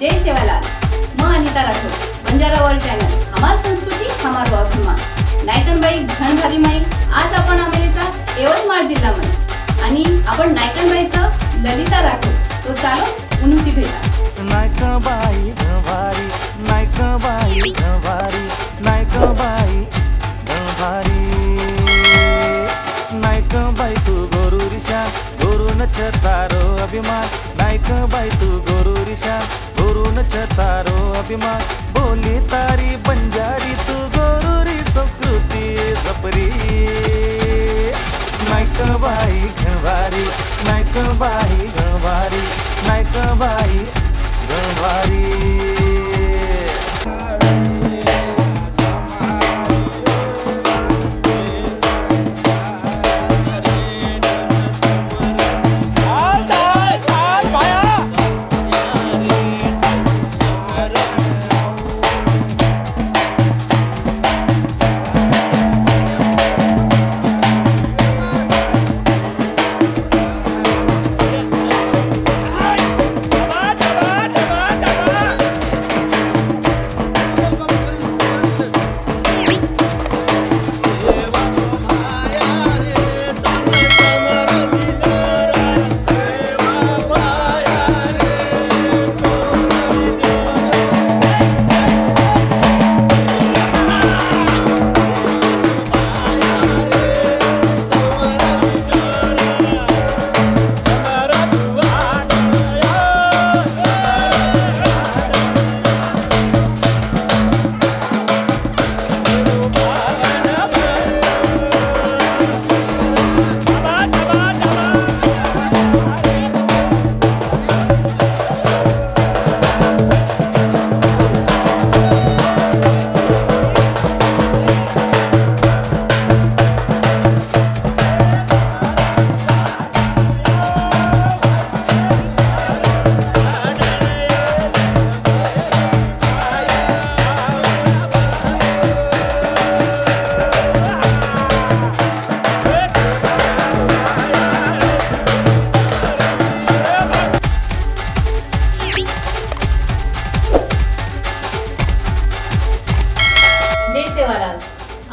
जय सेवालाल। मैं Anita Rathod, Banjara world channel, हमार संस्कृती हमार अभिमान। नायकनबाई घनभारी माई आज आपण आमेलेचा यवतमाळ जिल्ह्यामध्ये आणि आपण नायकनबाईचं ललिता राठोड तो चालो उन्नती भेटा। नायकबाई घनभारी, नायकबाई घनभारी, नायकबाई घनभारी, नायकबाई तू गोरुरिशा गोरुन छतारो अभिमान, नायकबाई तू गोरुरिशा गोरुन छतारो अभिमान, बोली तारी बंजारी तू गोरुरी संस्कृती जपरी। नायकबाई घनभारी, नायकबाई घनभारी, नायकबाई घनभारी।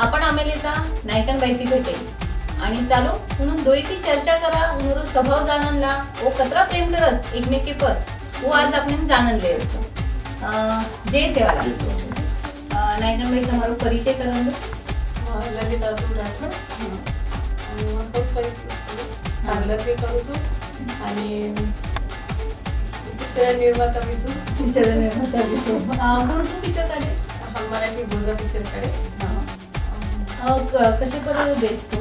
आपण आमेलेचा नायकनबाई ती भेटे आणि चालो म्हणून दोयती चर्चा करा उनरो स्वभाव जाणनला ओ कतरा प्रेम करस एकमेकी पर वो आज आपण जाणन लेयचं। जय सेवालाल। नायकनबाई તમારો પરિચય કરાવો। લલિતા રાઠોડ અને હાઉસવાઈફ છું, પાર્લર બી કરું છું અને પિક્ચર નિર્માતા બી છું। पिक्चर निर्माता दिसो कोणचं पिक्चर काढे मराठी गोजा पिक्चर काढे। कसे करू बेस तू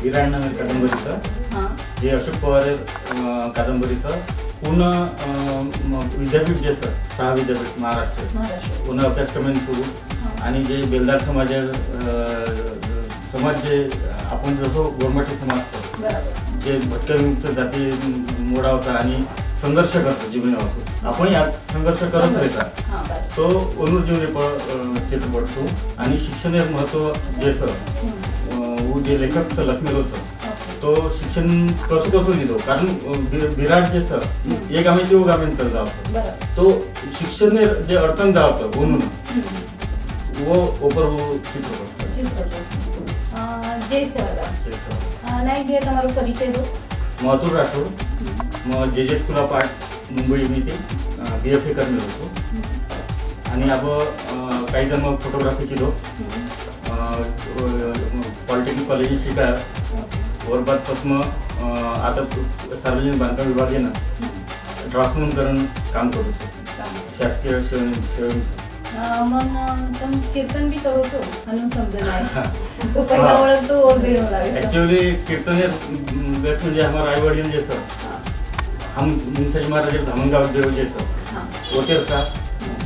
विराण कादंबरीचं जे अशोक पवार कादंबरीचं पूर्ण विद्यापीठ जे सर 6 विद्यापीठ महाराष्ट्र पूर्ण अभ्यासक्रमाने सुरू आणि जे बेलदार समाज जे आपण जसं गोरमाटी समाज जे भटकविमुक्त जाती मोडा होता आणि संघर्ष करतो जीवनापासून आपण यात संघर्ष करत राहता तो ओनूर जीवने चित्रपट सो आणि शिक्षणाचे महत्व जे सर जे लेखक सर लखमेलो सर तो शिक्षण कसं लिहितो कारण विराट जे सर एक आम्ही ते गामेन सर जावं तो शिक्षण जे अडचण जावचं ओनून वो ओपर वो चित्रपट सर जय सर नायक भैया તમારો પરિચય દો। मथुर राठोड, मग जे स्कूल ऑफ आर्ट मुंबई मी ते BFA करणे होतो आणि अब काही जण मग फोटोग्राफी केलो पॉलिटेक्निक कॉलेज शिका वरबाद पद्म आता सार्वजनिक बांधकाम विभाग आहे ना ड्राफ्ट्समन करून काम करतो शासकीय शिवण मग तुम कीर्तन भी करो तो हनु समझना है तो पहिला ओळख तो और भी होला एक्चुअली कीर्तन बेस म्हणजे हमारा आई वडील जे सर हम मुंगसाजी महाराज धामणगाव देव जे सर होते सर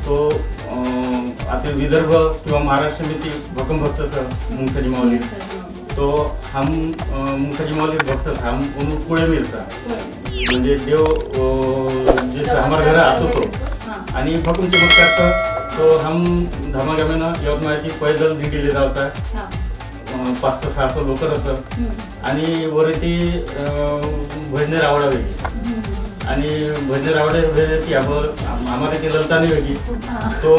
तो आता विदर्भ किंवा महाराष्ट्र में ती भक्कम भक्त सर मुंगसाजी माऊली तो हम मुंगसाजी माऊली भक्त सर हम उन कुळे मिल सर म्हणजे देव जे सर हमारे घर आतो तो आणि भक्कम चमत्कार सर तो हम धमागमेनं यवतमाळची पैदल दिंडीले जावचा 500-600 लोक असं आणि वरती भजने रावडा वेगळी आणि भजन रावडे रहती आबर हमारे ते ललता नहीं होगी हाँ। तो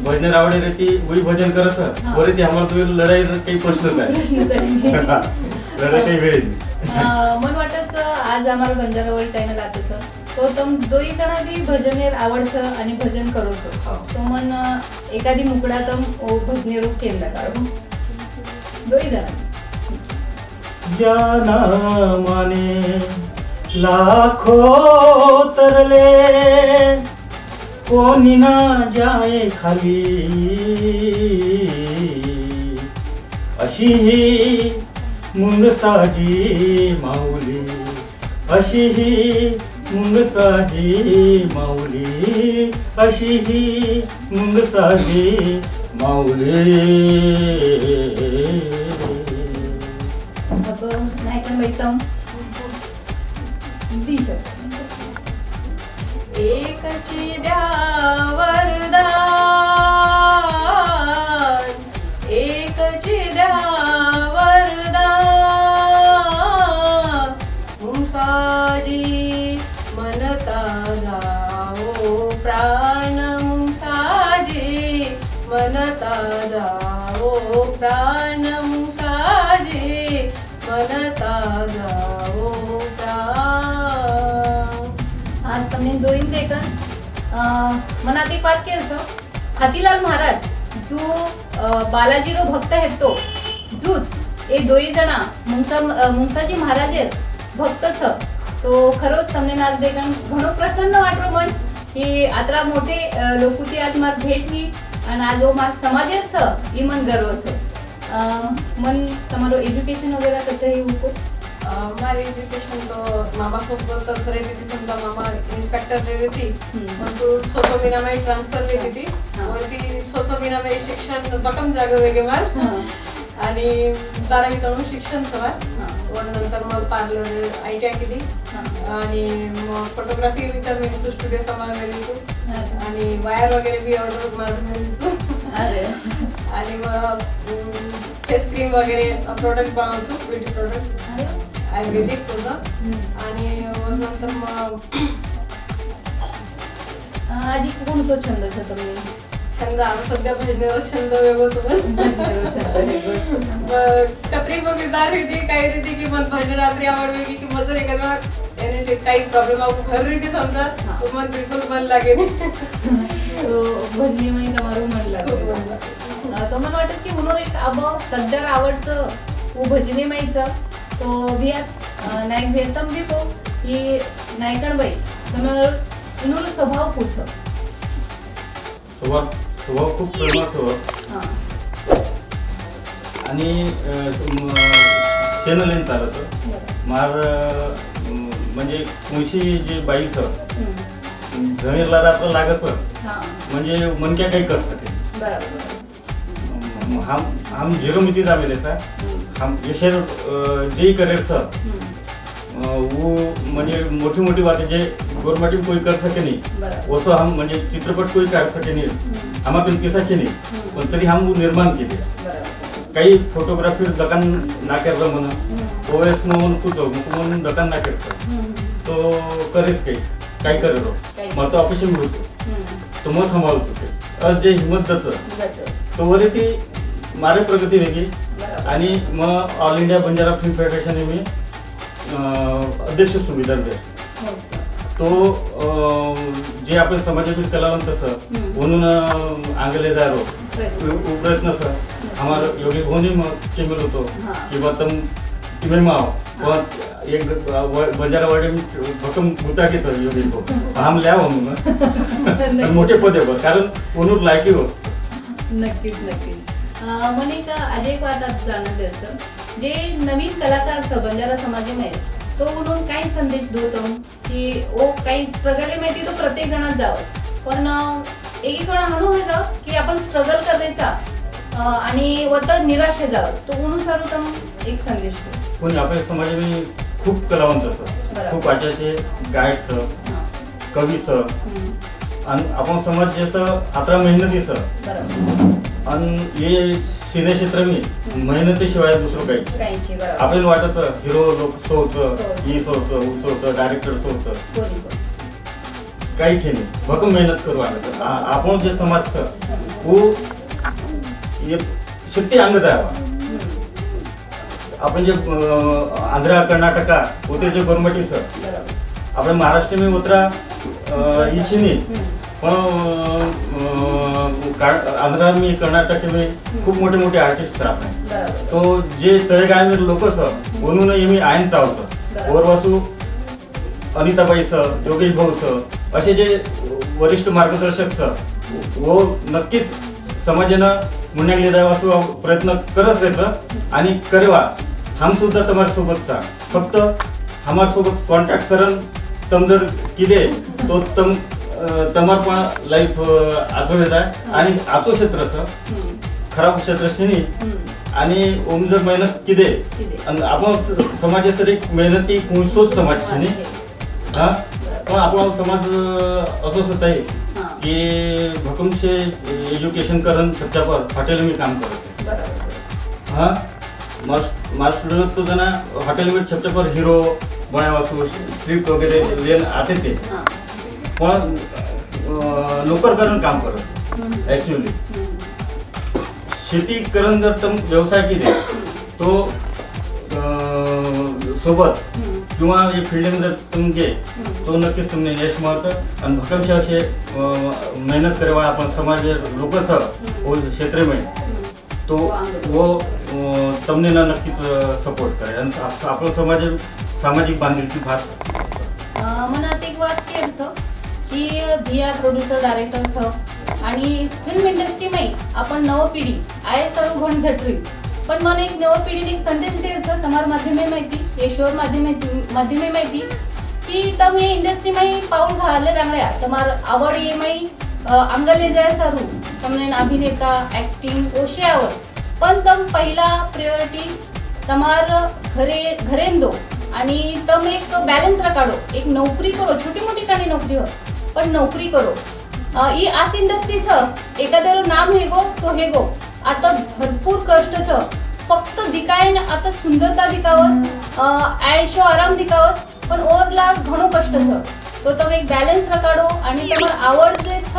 भजन रावडे रहती वही भजन करत हाँ। वरे ते हमारा तो लढाई काही प्रश्नच आहे प्रश्नच आहे. लढाई काही वेळ नाही. मन वाटत आज आम्हाला बंजारावर चॅनल आताच तो तम दोई जणा बी भजनेर आवडचं आणि भजन करोच हा. तो मन एखादी मुकडा तम ओ भजने रूप केंद्र काढू दोई जणा ज्या नामाने लाखो तरले कोणी ना जाए खाली अशी ही मुंगसाजी माऊली अशी ही मुंगसाजी माऊली अशी ही मुंगसाजी माऊली मग नाही पण मैतम दिश एकची द्या वरदान एकची द्या वरदान मुंसाजी मनता जाओ प्राण मुंसाजी मनता जाओ प्राण मुंसाजी मनता जाओ प्राण आज તમને જોઈને દેખન મનાત એક વાત કેર છો હાથીલાલ મહારાજ जो बालाजीरो भक्त आहेत तो जूच એ दोई જણા મુંસાજી મહારાજ ભક્ત छ તો ખરોच તમને નાચ દેખન ઘણો પ્રસન્ન વાટરો મન કે આતરા મોટે લોકોથી આજ માર ભેટવી અને આ જો માર સમાજ જ छ ઈ મન ગર્વ છે મન તમારો એજ્યુકેશન વગેરે કરતા એવું કો મારી એજ્યુકેશન તો મામા સોबतच રહેતી હતી समजा मामा इंस्पेक्टर रहती थी परंतु 6 महिन्यामध्ये ट्रान्सफर रहती थी वरती 6 महिन्यामध्ये शिक्षण बटम जागा वेगळे मार आणि 12वी तळून शिक्षण सवा वर नंतर मग पार्लर ITI केली आणि मग फोटोग्राफी वितर मेलिसू स्टुडिओ सांभाळ मेलिसू आणि वायर वगैरे बी ऑर्डर मारून मेलिसू अरे आणि मग फेस क्रीम वगैरे प्रोडक्ट बनवतो ब्युटी प्रोडक्ट्स आयुर्वेदिक पूर्ण आणि नंतर मग आजी कोणसो छंद છે તમને छंद सध्या भजनाचा छंद वेगळंच कत्री मग मी बार रीती काही रीती की मन भजन रात्री आवडवे की मजर एखादा એને જે काही प्रॉब्लेम આવું ઘર રીતે સમજા તો મન બિલકુલ મન લાગે નહીં તો ભજનીમાં તમારું મન લાગે તો મને વાटत की म्हणून एक अब सध्या आवडचं वो भजनीमाईचं तो भियात नायक भियतम बी को की नायकण बाई तुम्हाला इनोर स्वभाव पूछ स्वभाव खूप प्रेमळ स्वभाव हां आणि शेणलेन चालायचं मार म्हणजे मुशी जे बाईचं जमीरला रात्र लागायचं हां म्हणजे मनक्या काही कर सके बरोबर हम जीरो मिति जामेलेचा हम यशर जे करेर सर वो म्हणजे मोठी मोठी बातें जे गवर्नमेंट कोई कर सके नहीं बरोबर वो हम म्हणजे चित्रपट कोई काढ सके नहीं हमारे किसाचे नहीं पण तरी हम निर्माण केले बरोबर काही फोटोग्राफी दकान नाकेर म्हणून ओएस म्हणून कुचो म्हणून दकान नाकेर सर तो करेस काही करेरो मला तो ऑफिस में होतो तो मग सांभाळत होते जे हिम्मत दच तो वरी ती मारे प्रगती वेगळी आणि मग all India Banjara film federation मी अध्यक्ष सुविधा भेट तो जे आपण समाजातील कलावंत सर म्हणून आंगले जारो प्रयत्न सर हमारा योगी भोनी मग केमेल होतो किंवा तम तिमे माव पण एक बंजारा वाडे भक्कम गुताकीच योगी भो हम ल्याव म्हणून मोठे पदेवर कारण कोणूर लायकी होस नक्कीच नक्कीच મને એક આજે એક વાત જાણવા द्यायचं जे नवीन कलाकार छ बंजारा समाजामध्ये तो म्हणून काय संदेश देतो की ओ काही स्ट्रगल आहे माहिती तो प्रत्येक जणात जावं पण एकीकडे हणू होतं की आपण स्ट्रगल करायचा आणि वत निराशे जावं तो म्हणून सर्वतम एक संदेश देतो कोणी आपल्या समाजामध्ये खूप कलावंत सर खूप आचाचे गायक सर कवी सर आणि आपण समाज जसं 11 मेहनती सर बरोबर आणि हे सिनेक्षेत्र मी मेहनतीशिवाय दुसरं काहीच काहींची बरोबर आपल्याला वाटायचं हिरो लोक सोचं सोचं. ई सोचं ऊ सोचं डायरेक्टर सोचं कोणी कोणी काहीच नाही भक्कम मेहनत करू वाटायचं आपण जे समाजचं वो हे शक्ती अंग जावा आपण जे आंध्र कर्नाटका उतर जे गव्हर्नमेंट बरोबर आपण महाराष्ट्र में उतरा इच्छी नाही पण आंध्र में कर्नाटक में खूप मोठे मोठे आर्टिस्ट आपण बरोबर तो जे तळेगाव लोक म्हणून मी आयन चावचं ओरवासू अनिताबाई सर योगेश भाऊ सर असे जे वरिष्ठ मार्गदर्शक वो नक्कीच समाजानं मुन्यागले जावासू प्रयत्न करत राहायचं आणि करेवा हम सुद्धा तुम्हारे सोबत सा फक्त हमार सोबत कॉन्टॅक्ट करन तम जर किदे तो तमार पण लाईफ आचो येत आहे आणि आचो क्षेत्र खराब क्षेत्र नाही आणि ओम जर मेहनत किदे आणि आपण समाजासाठी मेहनती कोणसोच समाज नाही हा पण आपण समाज असो असत आहे की भक्कमशे एज्युकेशन करून छपछापर हॉटेल मी काम करत बरोबर हा मार स्टुडिओ तो त्यांना हॉटेल में छपछापर हिरो बनावासू स्क्रिप्ट वगैरे लेन आते ते पण नोकर करून काम करत ऍक्च्युअली शेती करून जर तुम व्यवसाय केले तो सोबत किंवा हे फिल्डिंग जर तुम गे तो नक्कीच तुमने यश मिळायचं आणि भक्कमशे असे मेहनत करेवा आपण समाज लोक वो क्षेत्र में तो वो तमने ना नक्कीच सपोर्ट करे आणि आपला सामाजिक बांधिलकी भात मनात एक वाक्य यायचं की भिया प्रोड्युसर डायरेक्टर छ आणि फिल्म इंडस्ट्री में आपण नव पिढी आहे सर्व भण झटरीच पण मला एक नव पिढीने एक संदेश द्यायचं તમારા માધ્યમે માહિતી ઈશ્વર માધ્યમે માહિતી की તમે इंडस्ट्री में पाऊल घाले रांगड्या તમાર आवड ये में अंगले जाय सारू તમને अभिनेता एक्टिंग ओशियावर पण तम पहिला प्रायोरिटी તમાર घरेन दो आणि तम एक बॅलन्स काढो एक नोकरी करो छोटी मोठी काही नोकरी हो पण नोकरी करो ई आस इंडस्ट्री छ एखाद्यारो नाम हेगो तो हेगो आता भरपूर कष्ट छ फक्त दिकायन आता सुंदरता दिखावत ऐशो आराम दिखावत पण ओरला घणो कष्ट छ तो તમે એક બેલેન્સ રખાડો અને તમાર આવડ જે छ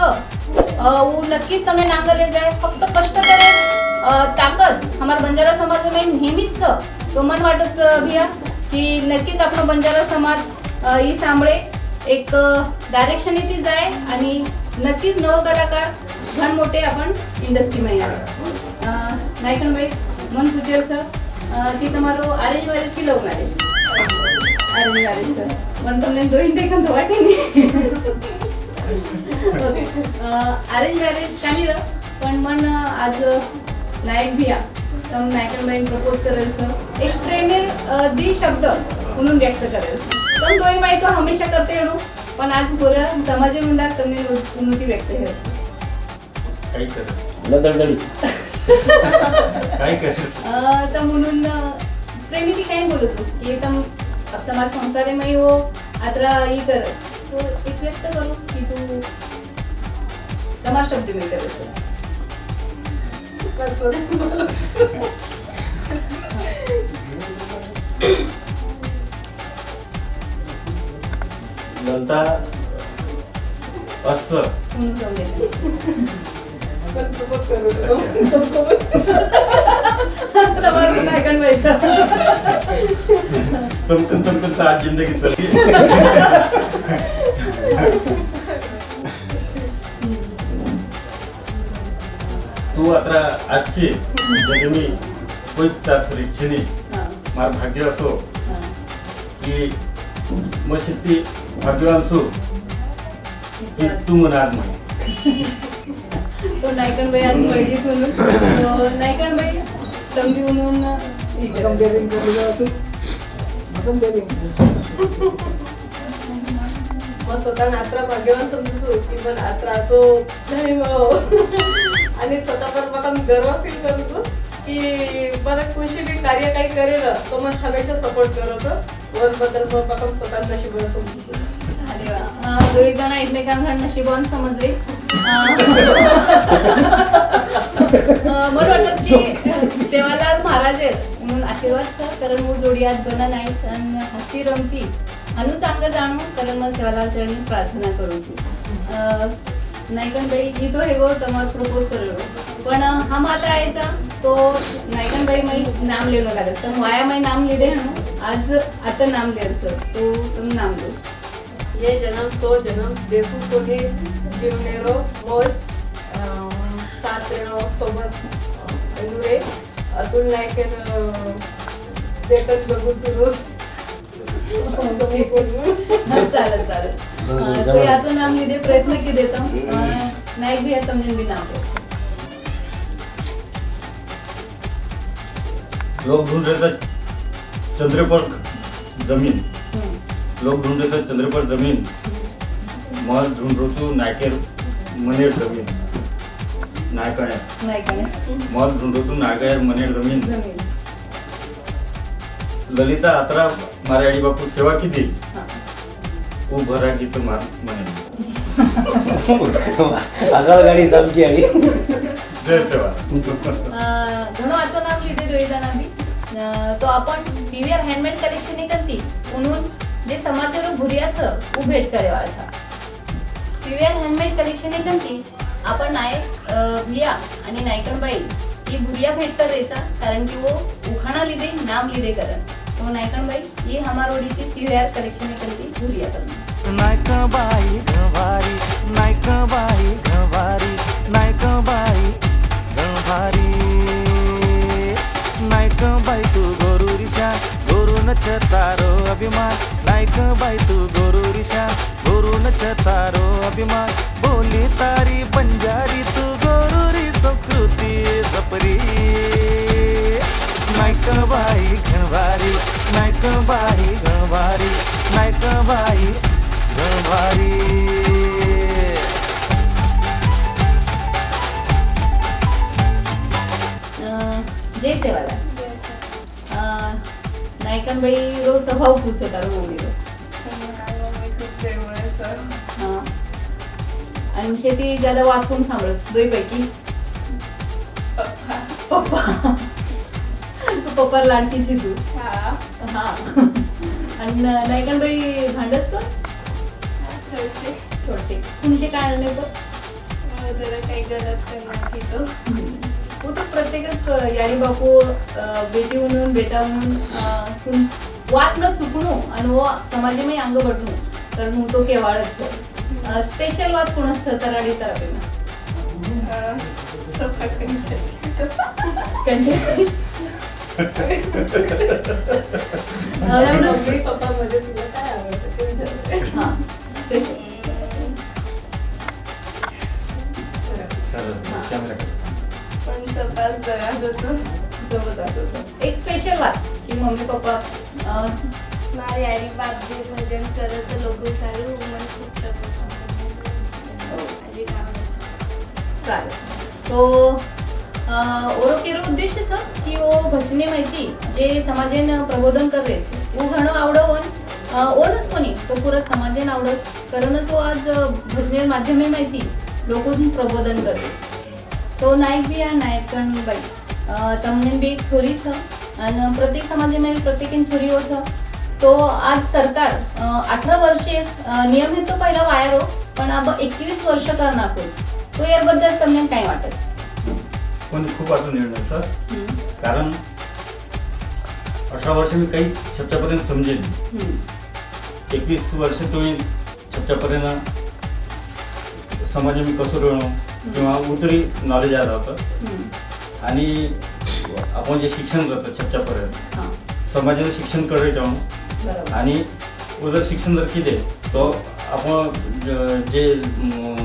वो नक्कीच તમે નાંગલે જાય फक्त कष्ट करे ताकद हमार बंजारा समाजामध्ये नेहमीच छ तो मन वाटत भिया की नक्कीच आपला बंजारा समाज ही सांभळे एक डायरेक्शन येते जाय आणि नक्कीच नव कलाकार घण मोठे आपण इंडस्ट्रीમાં આવે નાયકનભાઈ મન પૂછે છે કે તમારો અરેન્જ મેરેજ કે લવ મેરેજ અરેન્જ મેરેજ છે પણ તમને જોઈને દેખન તો વાટે નહીં ઓકે અરેન્જ મેરેજ કાની र पण मन आज नायक भिया तम नायकनबाई प्रपोज करेल छ एक प्रेमेर दी शब्द म्हणून व्यक्त करेल छ पण तोही माहिती तो हमेशा करते येणो पण आज पुऱ्या समाजे मुंडा તમને उन्नति व्यक्त કરે છે काही कर लदळदळी काही कर तर म्हणून प्रेमी ती काही बोलतो की तम अब तुम्हारे संसारे में हो आत्रा ही कर तो एक व्यक्त करो की तू तुम्हारा शब्द में करे तो ललता असं म्हणून समजेल प्रपोज करू तुम्हाला नायकनबाईचं चमकन चमकन तर आज जिंदगी चालली तू आता आजची जग मी कोईच त्याच इच्छेने मार भाग्य असो की मग शेती भाग्यवान सो की तू मनात नाही तो नायकनबाई आज मुलगी सोडून तो नायकनबाई समजी म्हणून कंपेअरिंग करूया तू मग स्वतः नात्रा भाग्यवान समजू की पण आत्राचो नाही आणि स्वतः पर मला गर्व फील करूचो की बरं कोणशी बी कार्य काही करेल तो मन हमेशा सपोर्ट करायचं वर बद्दल पण स्वतः नशिबाला समजूचो अरे वा दोघे जण एकमेकांकडे नशिबान समजले मला वाटत की सेवालाल महाराज आहेत म्हणून आशीर्वाद सर कारण मग जोडी आज बना नाहीच आणि हस्ती रमती अनु चांगलं जाणू कारण मग सेवालाल चरणी प्रार्थना करू છું નાયકનભાઈ કીધો એવો તમારે પ્રપોઝ કરેલો પણ હમ आता આયचा તો નાયકનભાઈ મય નામ લેનો લાગે તો માયા મય નામ લીધે હણું आज आता नाम द्यायचं तो तुम्ही नाम दो ये जन्म सो जन्म देखू कोणी जीवनेरो मोज साथ रेणो सोबत अनुरे अतुल नायकर देखत जगूच रोज चालत चालत तो याचं नाम लिहिदे प्रयत्न की देता नायक भी आहे તમને बी नाम द्यायचं लोग ढूंढ रहे थे चंद्र पर जमीन लोग ढूंढ रहे थे चंद्र पर जमीन मैं ढूंढ रहा हूँ नायकेर मनेर जमीन नायकणे नायकाने मैं ढूंढ रहा हूँ नायकेर मनेर जमीन जमीन ललिता आत्रा मारे आडी बापू सेवा किती हा. उभरागीचं मार म्हणे आगळ गाडी सामकी आली जय सेवा घणो आचो नाम लिहिते दोई जणां बी तो आपण पीवीआर हँडमेड कलेक्शन एक करती म्हणून जे समाचार भुरियाचं उ भेट करेवाळा पीवीआर हँडमेड कलेक्शन एक करती आपण नायक भिया आणि नायकणबाई ही भुरिया भेट करायचा कारण की वो उखाणा लिदे नाम लिदे करन तो नायकणबाई ये हमारोडी ती पीवीआर कलेक्शन एक करती भुरिया करन नायकबाई गवारी नायकबाई गवारी नायकबाई गवारी नायकबाई तू गोरुरिशा गोरुनच तारो अभिमान नायकबाई तू गोरुरिशा गोरुनच तारो अभिमान बोली तारी बंजारी तू गोरुरी संस्कृती जपरी नायकबाई गवारी नायकबाई गवारी नायकबाई गवारी जय सेवाला नायकणबाई रो स्वभाव पूछो तारो मम्मी रो हा. आणि शेती ज्यादा वाचून सांभाळस दोय पैकी पप्पा तू पप्पा लाडकीची तू हा आणि नायकणबाई भांडस तो थोडशे तुमचे काय नाही जरा काही गलत करणार की तो वो तो प्रत्येकच याडी बापू बेटी म्हणून बेटा म्हणून वाट न चुकणू आणि वो समाजामध्ये अंग बटणू कारण मग तो केवाळच स्पेशल वाद कोणच तराडी तरापी सफा करायचं मम्मी पप्पा मध्ये तुला काय आवडतं ते विचारते हा स्पेशल सर कॅमेरा पण सपास जरा जसं सोबत असं एक स्पेशल वाद की मम्मी पप्पा મારી આરી બાપ જે ભજન કરે છે લોકો સારું મને ખૂબ આજે चालेल तो ओरो केरो उद्देशच की ओ भजने माहिती जे समाजेन प्रबोधन करेच वो घणो आवडवून ओनच कोणी तो पुरा समाजेन आवडच करूनच वो आज भजने माध्यमे माहिती लोकून प्रबोधन करते तो नायक बी या नायकणबाई તમને बी एक छोरी छ आणि प्रत्येक समाजेमध्ये प्रत्येकीन छोरी हो छ तो आज सरकार 18 वर्षे नियम हे तो पहिला वायरो पण अब 21 वर्ष करणार तो याबद्दल તમને काय वाटत पण खूप अजून निर्णय सर कारण 18 वर्ष मी काही छपच्यापर्यंत समजेल 21 वर्ष तुम्ही छपच्यापर्यंत समाज मी कसं राहणं किंवा उतरी नॉलेज आहे असं आणि आपण जे शिक्षण करतो छपच्यापर्यंत समाजाचं शिक्षण कडे ठेवणं आणि जर शिक्षण जर किती तो आपण जे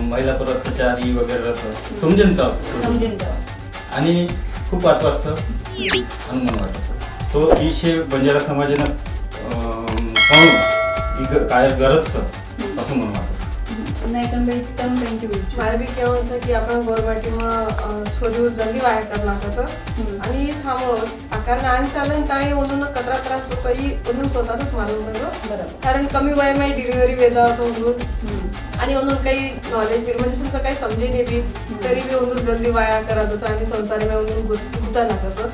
महिलापर अत्याचारी वगैरे राहतं समजेन आणि खूप वाचवायचं आणि मन वाटायचं तो विषय बंजारा समाजानं पाहून काय गरजचं असं मन वाटायचं મારે બી કહેવાનું છે કે આપણે ગોરવાટીમાં છોરીઓ જલ્દી વાયા કરી નાખે છે અને એ થાંભળો કારણ આન ચાલન કાંઈ ઓનું કતરા ત્રાસ होता ही ओनून स्वतःच मारून बरोबर कारण कमी वयामध्ये डिलिव्हरी वेजावाचं होऊन आणि उन्होंने काही नॉलेज भी म्हणजे तुमचं काही समजे नहीं भी तरी भी उन्होंने जल्दी वाया करा दो आणि संसार में उन्होंने गुता नाकाचं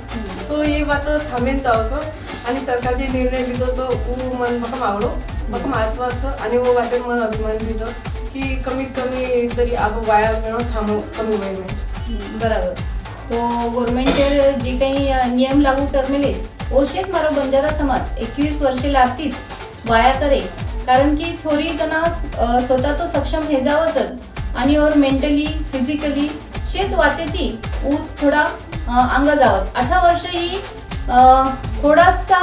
तो ये बात थांबेन जावंसं आणि सरकार जे निर्णय लिहितो जो ऊ मन बघा आवडो बघा वाचवाचं आणि वो वाटेन मन अभिमान बीचं की कमीत कमी तरी आपण वाया घेणं थांबव कमी वेळ में बराबर तो गव्हर्नमेंटचे जे काही नियम लागू करनेलेच ओशेच मारो बंजारा समाज 21 वर्षे लागतीच वाया करे कारण की छोरी जना स्वतः तो सक्षम हे जावंच आणि और मेंटली फिजिकली शेच वाते ती ऊ थोडा अंग जावंच 18 वर्ष ही थोडासा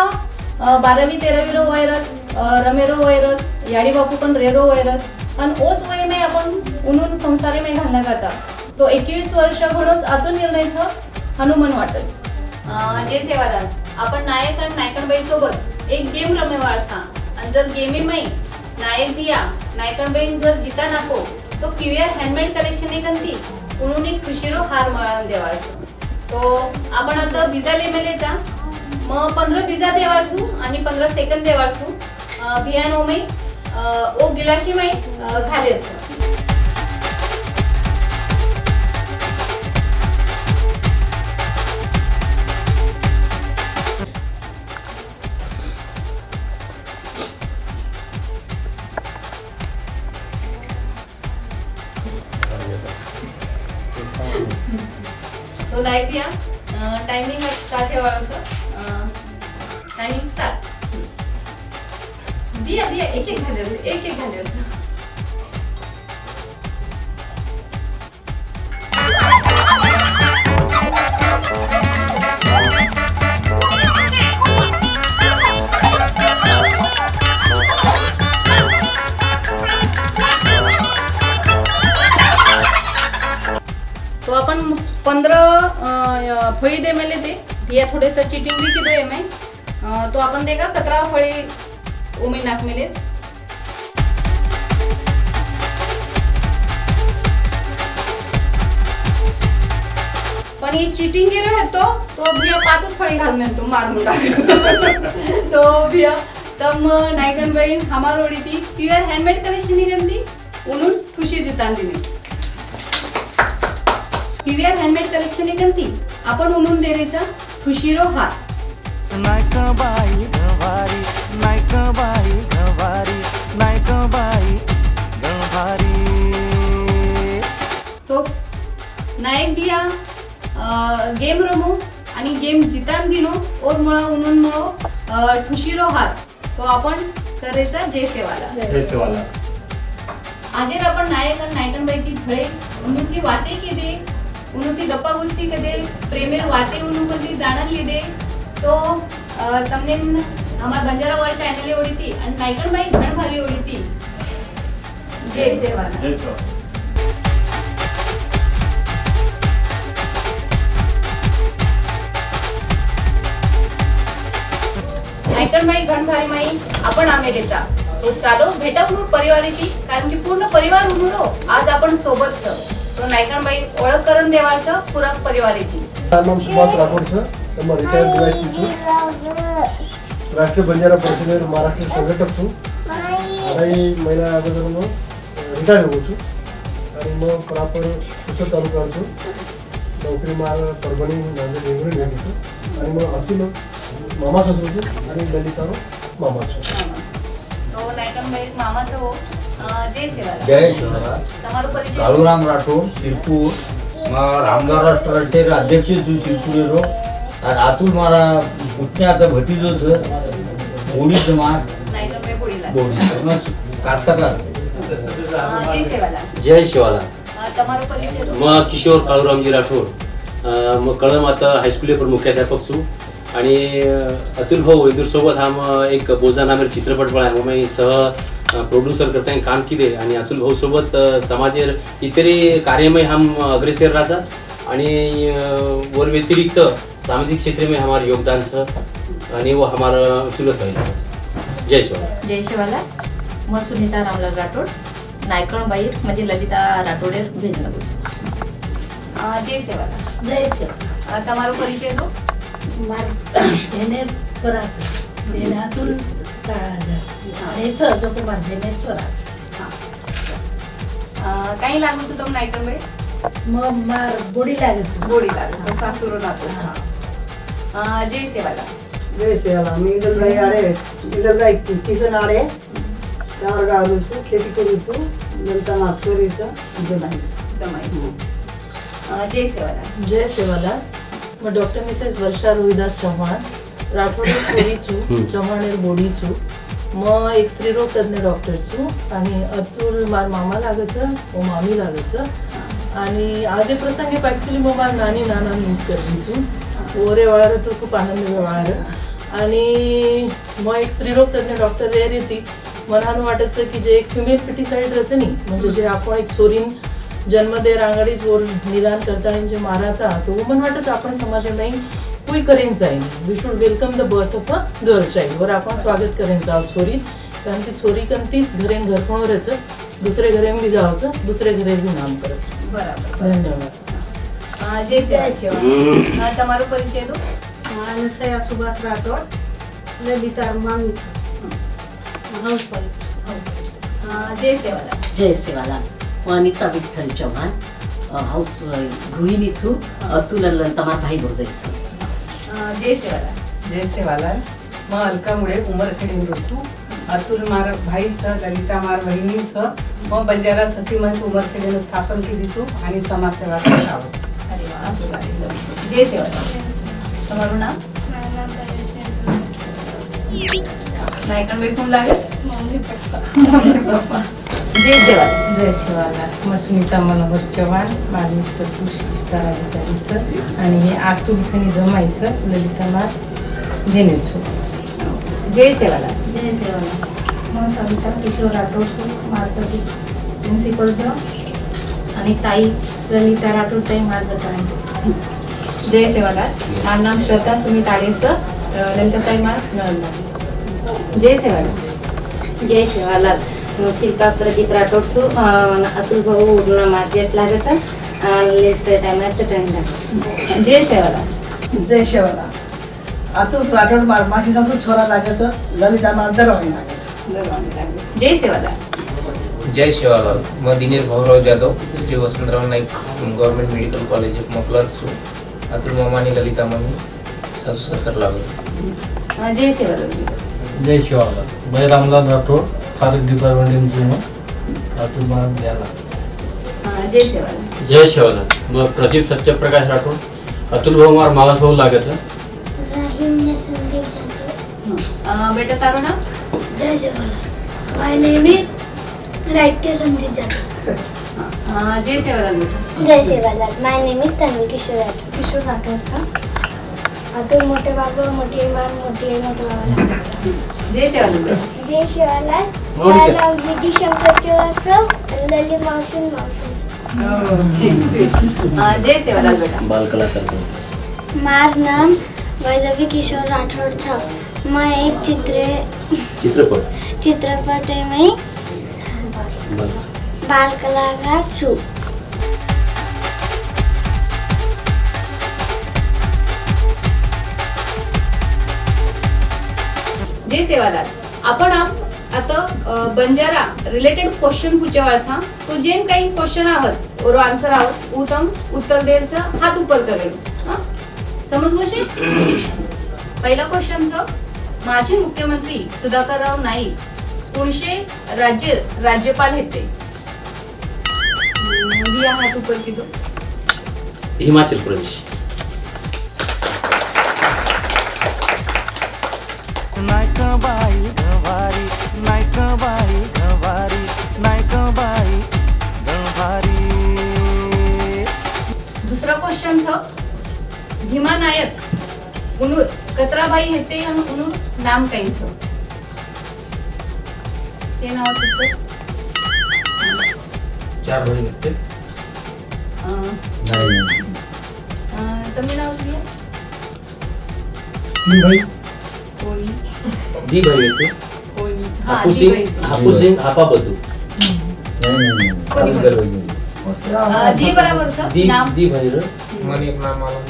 12-13 रो वयरच रमेरो वयरच याडी बापू पण रेरो वयरच आणि ओच वय में आपण उन्हून संसारे में घालनाकाचा तो 21 वर्ष घडोच आतून निर्णयचं हनुमान वाटच जे सेवाला आपण नायक आणि नायकणबाई सोबत एक गेम रमेवाळचा आणि जर गेमी मै नायक दिया नायकणबाई जर जिता नाको तो क्यूआर हँडमेड कलेक्शन एक अंती म्हणून एक खुशीरो हार मळून देवाळचं तो आपण आता बिजा लेमेलेचा मग 15 बिजा देवाळचू आणि 15 सेकंद देवाळचू भियानो मै ओ गिलाशी मै घालेच तो लाईक या टायमिंग स्टार्ट हे वाढवचं टायमिंग स्टार्ट बिया बिया एक एक घालायचं तो आपण 15 फळी दे मेले ते या थोडेस चिटिंग भी किदो एमे तो आपण देगा 17 फळी ओमे नाक मेलेच पण ही चिटिंग गिरो हेतो तो भिया 5च फळी घाल मेलतो मारून टाक तो भिया तम नायकन बहीण हमार ओडी थी प्युअर हँडमेड कलेक्शन ही गंदी उन्हून खुशी जितान दिली पीवीआर हँडमेड कलेक्शन एक अंती आपण उन्हून देण्याचा खुशीरो हार नायकबाई गणवारी नायकबाई गणवारी नायकबाई गणवारी तो नायक बिया गेम रमो आणि गेम जितान दिनो और मुळा उन्हून मुळो खुशीरो हार तो आपण करायचा जय सेवाला आजेर आपण नायक आणि नायकणबाई फळे उन्हून ती वाते केदे उन्होंने गप्पा गोष्टी कदे प्रेमेर वाते उन्होंने जाणन लिदे तो तमने हमार बंजारा वर्ल्ड चॅनल ओडी थी आणि नायकणबाई घण भारी ओडी थी जय सेवाला नायकणबाई घण भारी माई आपण आमेलेचा तो चालो भेटा म्हणून परिवार येते कारण की पूर्ण परिवार उन्हरो आज आपण सोबतच तो नायकणबाई ओळख करून देवाचं पूरा परिवार येते नाम सुभाष राठोड मैं रिटायर्ड डिवाइस राष्ट्रीय बंजारा परिषद महाराष्ट्र संघटक छू अढ़ाई महीना अगोदर मैं रिटायर हो छू आणि मग प्रॉपर पुसद तालुका छू नोकरी मार परभणी नांदेड वेगळी भेटी छू आणि मग अतुल मामा ससू छू आणि ललिता मामा छू तो नायकणबाई मामाचं हो जय सेवाला जय शिवराम તમારો પરિચય કાળુરામ રાઠોડ સિરપુર રામદાસ ટ્રસ્ટે અધ્યક્ષ છું સિરપુરેરો અને આતુલ મારા પુતण्याचा भतीजो છે બોડી સમાજ नायकणबाई पोळीला બોડી એમાં કાસ્તકાર जय सेवाला जय शिवाला તમારો પરિચય તો मग किशोर काळूरामजी राठोड मग कळम आता हायस्कूल पर मुख्याध्यापक छू आणि अतुल भाऊ इधर सोबत हम एक बोजा नामेर चित्रपट बनाया मैं सह प्रोड्यूसर करते हैं काम की दे आणि अतुल भाऊ सोबत समाजेर इतरे कार्य में हम अग्रेसर राजा आणि वर व्यतिरिक्त सामाजिक क्षेत्र में हमारा योगदान छ आणि वो हमारा चुलत है जय शिवाला जय शिवाला मैं सुनीता रामलाल राठोड नायकणबाईर म्हणजे ललिता राठोडेर भेट लागू जय सेवाला जय शिवा તમારો પરિચય તો એને છોરાच એને અતુલ કાળાજા અને છ જો કુમાર એને છોરાच काही लागूच होतं नायकण बाई मग मार गोडी लागेल गोडी लागेल सासूर जय सेवाला जय सेवाला मी इदलगाई आडे इदलगाई किसन आडे त्यावर गावलुचु खेती करूचु नंतर माछोरीचं जमाईचं जमाई जय सेवाला जय सेवाला मग डॉक्टर मिसेस वर्षा रोहिदास चव्हाण राठोडे छोरीचू चव्हाणेर बोडीचू मग एक स्त्रीरोग तज्ञ डॉक्टरचू आणि अतुल मार मामा लागचं ओ मामी लागचं आणि आज हे प्रसंगी ॲक्च्युली मग मार नानी नाना मिस करलीचू ओरे वळार तर खूप आनंद वळार आणि मग एक स्त्रीरोग तज्ञ डॉक्टर रेर येते मनानं वाटायचं की जे एक फिमेल फिटिसाईड रचनी म्हणजे जे आपण एक सोरीन जन्म दे रांगडीच वर निदान करताना जे माराचा तो मन वाटच आपण समाजालाही कोई करेन जाईन we should welcome the birth of a girl child वर आपण स्वागत करेन जाऊ छोरी कारण ती छोरी कन तीच घरेन घरफोणवरच दुसरे घरेन बी जावचं दुसरे घरे बी नाम करायचं बराबर धन्यवाद जय सेवा તમારો પરિચય દો अनुसया सुभाष राठोड ललिता मामीच जय सेवाला जय सेवाला अनिता विठ्ठल चव्हाण हाऊस गृहिणी छु अतुल તમારા ભાઈ ભોજાઈ जय सेवाला जय सेवालाल मग अलकामुळे उमरखेडीन रोचू अतुल मार भाई छ ललिता मार बहिणी छ मग बंजारा सखी मंच उमरखेडीनं स्थापन केली छु आणि समाजसेवा करत आहोत. अरे वा जय सेवाला તમારું નામ મારું નામ પરેશ છે. નાયકણ ભાઈ કોણ લાગે મમ્મી પપ્પા जय सेवाला जय शिवाला मग सुनीता मनोहर चव्हाण माझं मिस्टर कृषी विस्तार अधिकारीचं आणि हे आतुलचं जमायचं ललिता मार घेणे छु जय सेवाला जय सेवाला मग सविता किशोर राठोड છું મારતાજી પ્રિન્સિપલ છે અને તાઈ લલિતા રાઠોડ તાઈ માર જટાણી છે जय सेवाला મારું નામ શ્રદ્ધા સુમિત આડેસ લલિતાતાઈ માર નળંદા जय सेवाला जय सेवालाल शिल्पा प्रदीप राठोड छु अतुल भाऊ उडना मार्केट लागेच लेते टाइमर चटणी जय सेवाला जय सेवाला अतुल राठोड मासी सासू छोरा लागायचं ललिता मार दरवाणी लागायचं जय सेवाला जय शिवालाल मैं Dinesh Bhaurao Jadhav Shri Vasantrao Naik government medical college of clerk छु अतुल मामा आणि ललिता मम्मी सासू सासर लागल जय सेवाला जय शिवाला मैं रामलाल राठोड फारक डिपार्टमेंट में अतुल मार द्यायला जय सेवाला जय शिवाला मग प्रदीप सत्यप्रकाश राठोड अतुल भाऊ मार मावस भाऊ लागत राहिमने संदीप जाधव. बेटा ताરું નામ जय सेवाला माय नेम इज राइटे संदीप जाधव. जय सेवाला जय Sevala my name is Tanvi Kishor Rathod. Kishor Rathod सा अतुल मोठे बाबा मोठी मार मोठी मोठे बाबा लागायचा. जय सेवाला जय शिवाला माझं नाव विधी शंकर चव्हाण ललित मावशी मावशी. जय सेवाला बेटा बाल कलाकार मार नाम वैदवी किशोर राठौड़ था. मैं एक चित्रपट में बाल कलाकार छू. जय सेवालाल आपण आता बंजारा रिलेटेड क्वेश्चन पूछेवाळचा तो जेन काही क्वेश्चन आवाज और आन्सर आवाज उत्तम उत्तर द्यायचं हात उपर करेल हां समजलो शे पहिला क्वेश्चन माजी मुख्यमंत्री सुधाकरराव नाईक कोणशे राज्यपाल हेते दिया हात उपर की दो हिमाचल प्रदेश नायकबाई गवारी नायकबाई गवारी नायकबाई गवारी. दुसरा क्वेश्चन भीमा नायक उनूर कत्राबाई हेते आणि उनूर नाम काहींचं ते नाव होतं चार भाई होते तुम्ही नाव दिया भाई कोणी दी भाई होते कोणी हापू सिंग हापा बद्दू दी बराबरचं दी नाम दी भाई मन एक नाम आला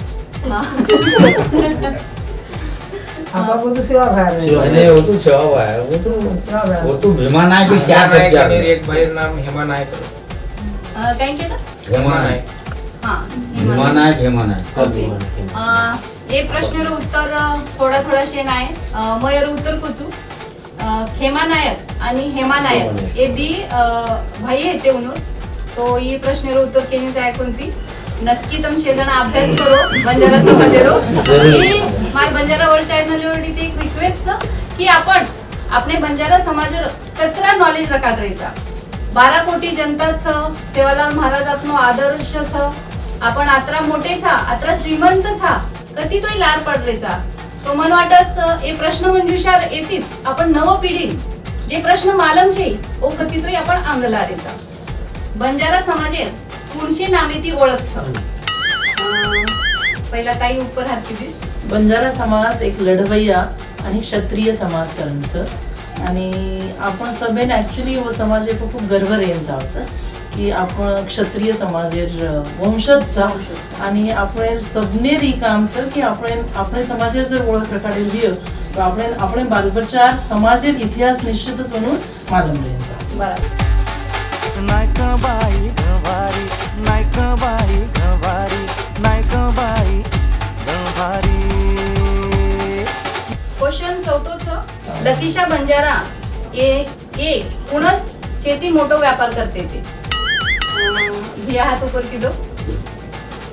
आपा बोलतो सेवा बाहेर आणि वो तो सेवा है वो तो भीमा नायक के चार नायक चार आणि एक भाई नाम हेमा नायक काय केलं हेमानायक हा हेमानायक हेमानायक ओके ये प्रश्नेर उत्तर थोडा शे नाही मयर उत्तर कोचू खेमा नायक आणि हेमा नायक ये दी भाई हेते उन्हों तो ये प्रश्नेर उत्तर केनी जाय कोणती नक्की तुम शेजण अभ्यास करो बंजारा समाजेरो ही मार बंजारा वर्ल्ड चॅनल वरती एक रिक्वेस्ट छ की आपण आपले बंजारा समाज कतरा नॉलेज रकाढायचा 12 कोटी जनता छ सेवालाल महाराज आपनो आदर्श छ आपण आत्रा मोठे छा आत्रा श्रीमंत छा कधी तोय लार पडरेचा तो मन वाटस ए प्रश्न मंजुषार येतीच आपण नव पिढी जे प्रश्न मालम छे ओ कधी तोय आपण आंगला रेचा बंजारा समाजे कोणशी नामे ती ओळख छ पहिला ताई उपर हात कितीस बंजारा समाज एक लढवय्या आणि क्षत्रिय समाजकारांचं आणि आपण सभेन ॲक्च्युली हो समाजे खूप गर्व रेन जावचं की आपण क्षत्रिय समाजेर वंशजचा आणि आपण सबनेर ही काम छ की आपण समाजेर जर ओळख प्रकारे दियो तो आपण बालबच्चा समाजेर इतिहास निश्चितच म्हणून मालूम रेन जावचं बरोबर नायका बाई गवारी नायका बाई गवारी नायका बाई गवारी क्वेश्चन 14 लकीशा बंजारा ये कुणस शेती मोठो व्यापार करते ते धिया हात ऊपर की दो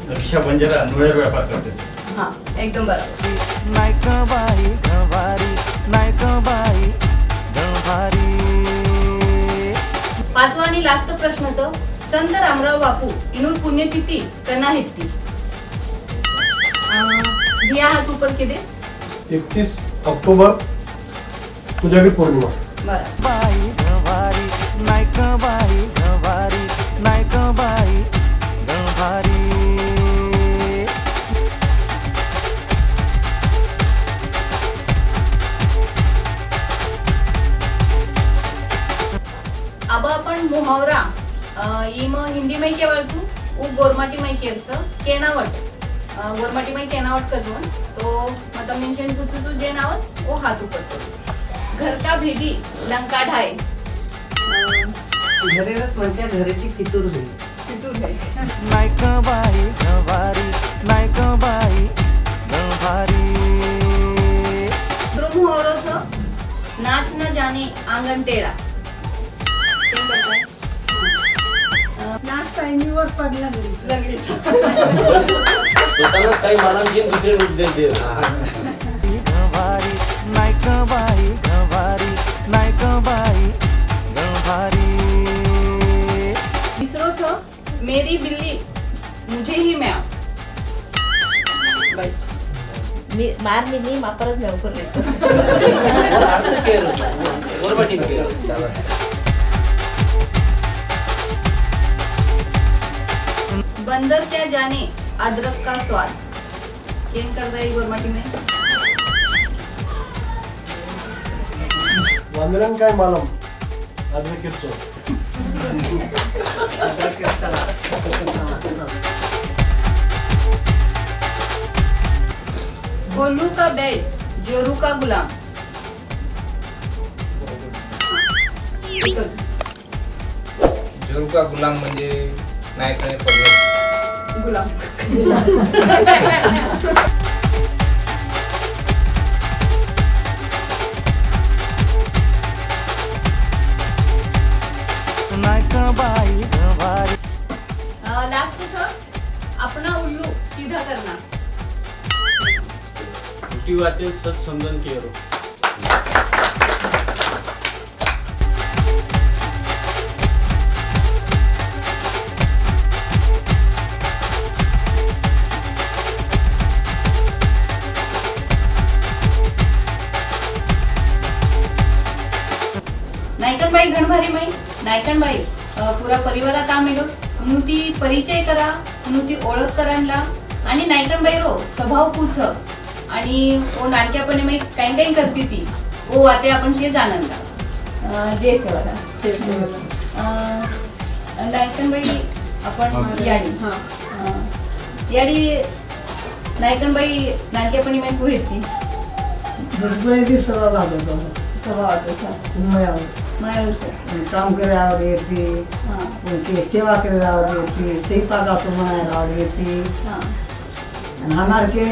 लकीशा बंजारा नुळेर व्यापार करते हा एकदम बरोबर नायका बाई गवारी नायका बाई गवारी पाचवा आणि लास्ट प्रश्नाचं संत रामराव बापू इनूर पुण्यतिथी कना हेती धिया हात ऊपर की दे 31 ऑक्टोबर कोजागिरी पौर्णिमा बरं बाई गवारी नायका बाई गवारी नायका बाई गवारी अब आपण मुहावरा इम हिंदी में केवाळचू उ गोरमाटी में केरचं केनावट गोरमाटी में केनावट कसवन तो मतलब मेंशन कुछ तू जे नाव ओ हाथ ऊपर करो घर का भेदी लंका ढाय घरेरच म्हणत्या घराची फितूर होईल फितूर है नायका बाई गवारी नायका बाई गवारी द्रुम मुहावरो छ नाच न जाने आंगन टेढ़ा केम करताय नाच टाइमीवर पडला घरीच लगेच स्वतःलाच काही मानव घेऊन दुसरे रूप देते गवारी नायका बाई गवारी नायका बाई गवारी तीसरो छ मेरी बिल्ली मुझे ही म्याव मार मी नाही मापरच म्याव करायचं बंदर क्या जाने अदरक का स्वाद केम कर रही गोरमाटी में वांदरण काय मालम अद्रकेचो गोलू का बैल जोरू का गुलाम जोरू का गुलाम म्हणजे नायकाने पडले गुलाम नायका बाई गवारी लास्ट छ अपना उल्लू सीधा करना उठी वाते सत्संगन केरो नायकणबाई घणभारी माई नायकणबाई पुरा परिवारात आमेलोस म्हणून ती परिचय करा म्हणून ती ओळख करायला आणि नायकणबाई रो स्वभाव पूछ आणि ओ नाटक्यापणे माई काही काही करती ती ओ आते आपण शे जाणला जय सेवाला जय सेवाला नायकणबाई आपण याडी नायकणबाई नाटक्यापणे माई कू येते भरपूर ती सवा भागवतो स्वभावाचं मायाळूचं काम करायला आवडते कोणती सेवा करायला आवडते स्वयंपाकाचं म्हणायला आवडते आणि हमार के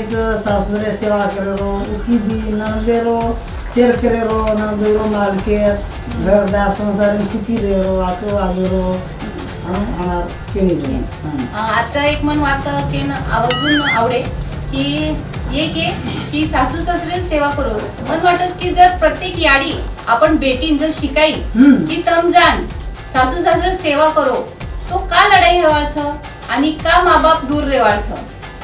सासुरे सेवा करेरो उकी दी ननदेरो शेर करेरो ननदेरो मालके घरदार संसार में सुखी देरो आचो आगेरो हमार केणी आता एक मन वाटतं की आवर्जून आवडे की की सासू सासरे सेवा करू मन वाटत की जर प्रत्येक याडी आपण बेटीन जर शिकाई की तम जाण सासू सासरे सेवा करो तो का लढाई हेवाळचं आणि का मा बाप दूर रेवाळचं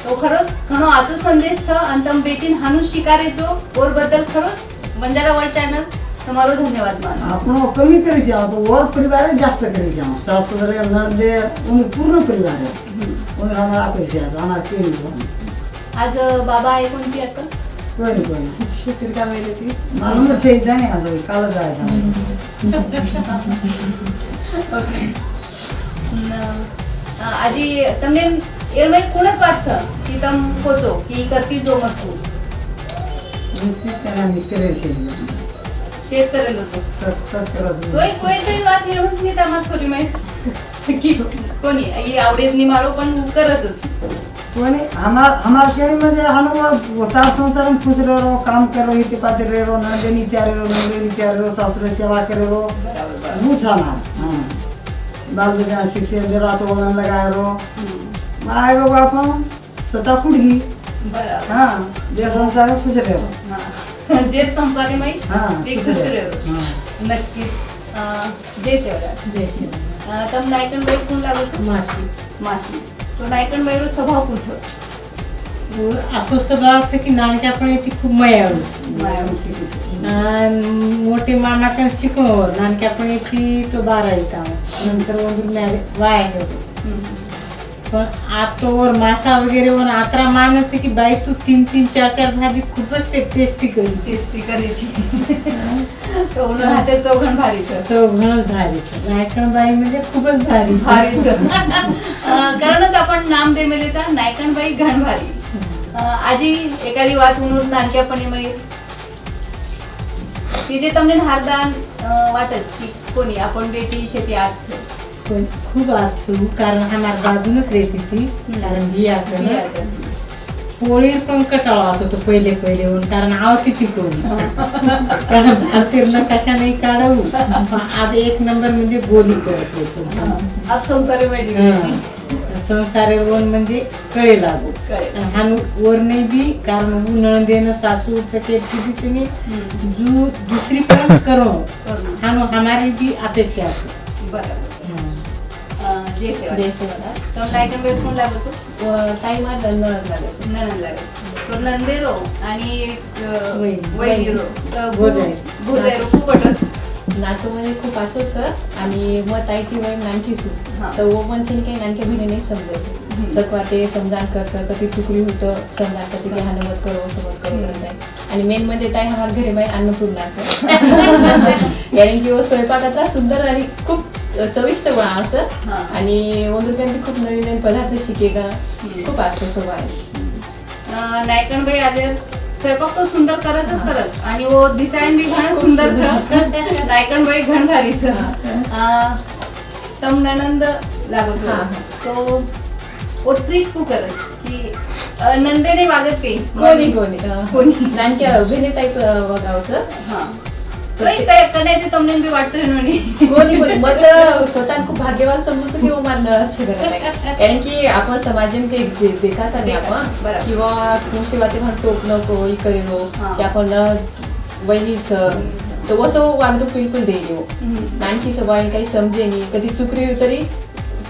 तो खरोच घणो आजो संदेश छ आणि तम बेटीन हानू शिकारेचो और बद्दल खरोच बंजारा वर्ल्ड चॅनल तुम्हारो धन्यवाद मान आपण कमी करी जाओ तो और परिवार जास्त करी जाओ सासू ससुर ननदे उन पूर्ण परिवार है उन हमारा पैसे हमारा केणी आज बाबा आहे कोणती आता कोणी शेती का वेळ ती मालूम छे जाने आज काल जायचं आजी તમને એરમે કોણસ વાત છે કે તમ કોચો કે કરતી જો મત કો નિશ્ચિત કરા મિત્ર છે શેર કરેલો છો સત કરો છો કોઈ વાત હેરમસ ની તમાર છોરી મે की कोणी ही आवडेच नि मारो पण करतच कोणी हमार केणी मध्ये हानो होता संसार में खुश रहो काम करो इते पाते रहो नंदे निचारे रो सासुरे सेवा करे रो बुझ हमार हां बाल बेटा शिक्षण जरा चोलन लगाए रो माय बाबा आपण सता कुडगी बराबर हां जे संसार में खुश रहो हां जे संसारी मै जे खुश रहो नक्की जय शिवराय तम नायकन बाई कोण लागो છો माशी तो नायकन बाईरो स्वभाव पूछ असो स्वभाव છે की नानच्या पण ती खूप मायाळूस मोठे मामा पण शिकणो नानक्या पण ती तो 12 येता नंतर वंदूर मॅरेज वाया गेलो पण आतोवर मासा वगैरे वर आत्रा मानच की बाई तू 3-3 4-4 भाजी खूपच टेस्टी करायची तो उन्हा हाते चौघण भारीचं नायकण बाई म्हणजे खूपच भारीचं कारणच आपण नाम दे मेलेचा नायकण बाई घण भारी आजी एखादी વાત उनूर नानक्यापणे मै की जे તમને હારદાન वाटत की कोणी आपण बेटी शेती आज છે खूप आजू कारण हमार बाजूनच रहती थी कारण बियाकडं पोळी पण कटाळा होतो तो पहिले कारण आवती ती कोणी कारण भारतीय कशा नाही काढू आज एक नंबर म्हणजे गोली करायचं होतं अब संसारे वन म्हणजे कळे लागू हान वर नाही बी कारण उन्हाळ देणं सासू चकेत कितीच नाही जू दुसरी पण करो हान हमारी भी अपेक्षा आहे बरोबर जे सेवा तो नायकन बाई कोण लागो છો टाइम आ ननद लागो तो नंदेरो आणि वैनीरो भोजायरो खूपच नातो मध्ये खूप आचो सर आणि मग ताई ती वय नानकी सु तर वो पण छे काही नानक्या भिने नाही समजत सकवा ते समजान करस कधी चुकली होतं समजान कधी की हान मत करो समत करो करत आणि मेन मध्ये ताई हमार घरी मै अन्नपूर्णा असं यानी की वो स्वयंपाकातला सुंदर आणि खूप चविष्ट बना असं आणि वंदुरकांती खूप नवीन पदार्थ शिकेगा खूप आजचं स्वभाव आहे नायकन बाई आज स्वयंपाक तो सुंदर करत आणि वो दिसायन भी घण सुंदर नायकन बाई घण भारीच तम ननंद लागो છો तो वो ट्रिक कू करत की नंदेने वागत काही कोणी नानक्या अभिने टाईप वागावचं कण्याचे तमने बी वाटतोय कोणी मत स्वतः खूप भाग्यवान समजू की वो मानणार कारण की आपण समाजामध्ये देखासाठी आपण किंवा तुमची वाते म्हणतो नको करेलो की आपण वहिनीच तो वसो वागणूक बिलकुल देईल नानकी सवाई काही समजे नाही कधी चुकरी तरी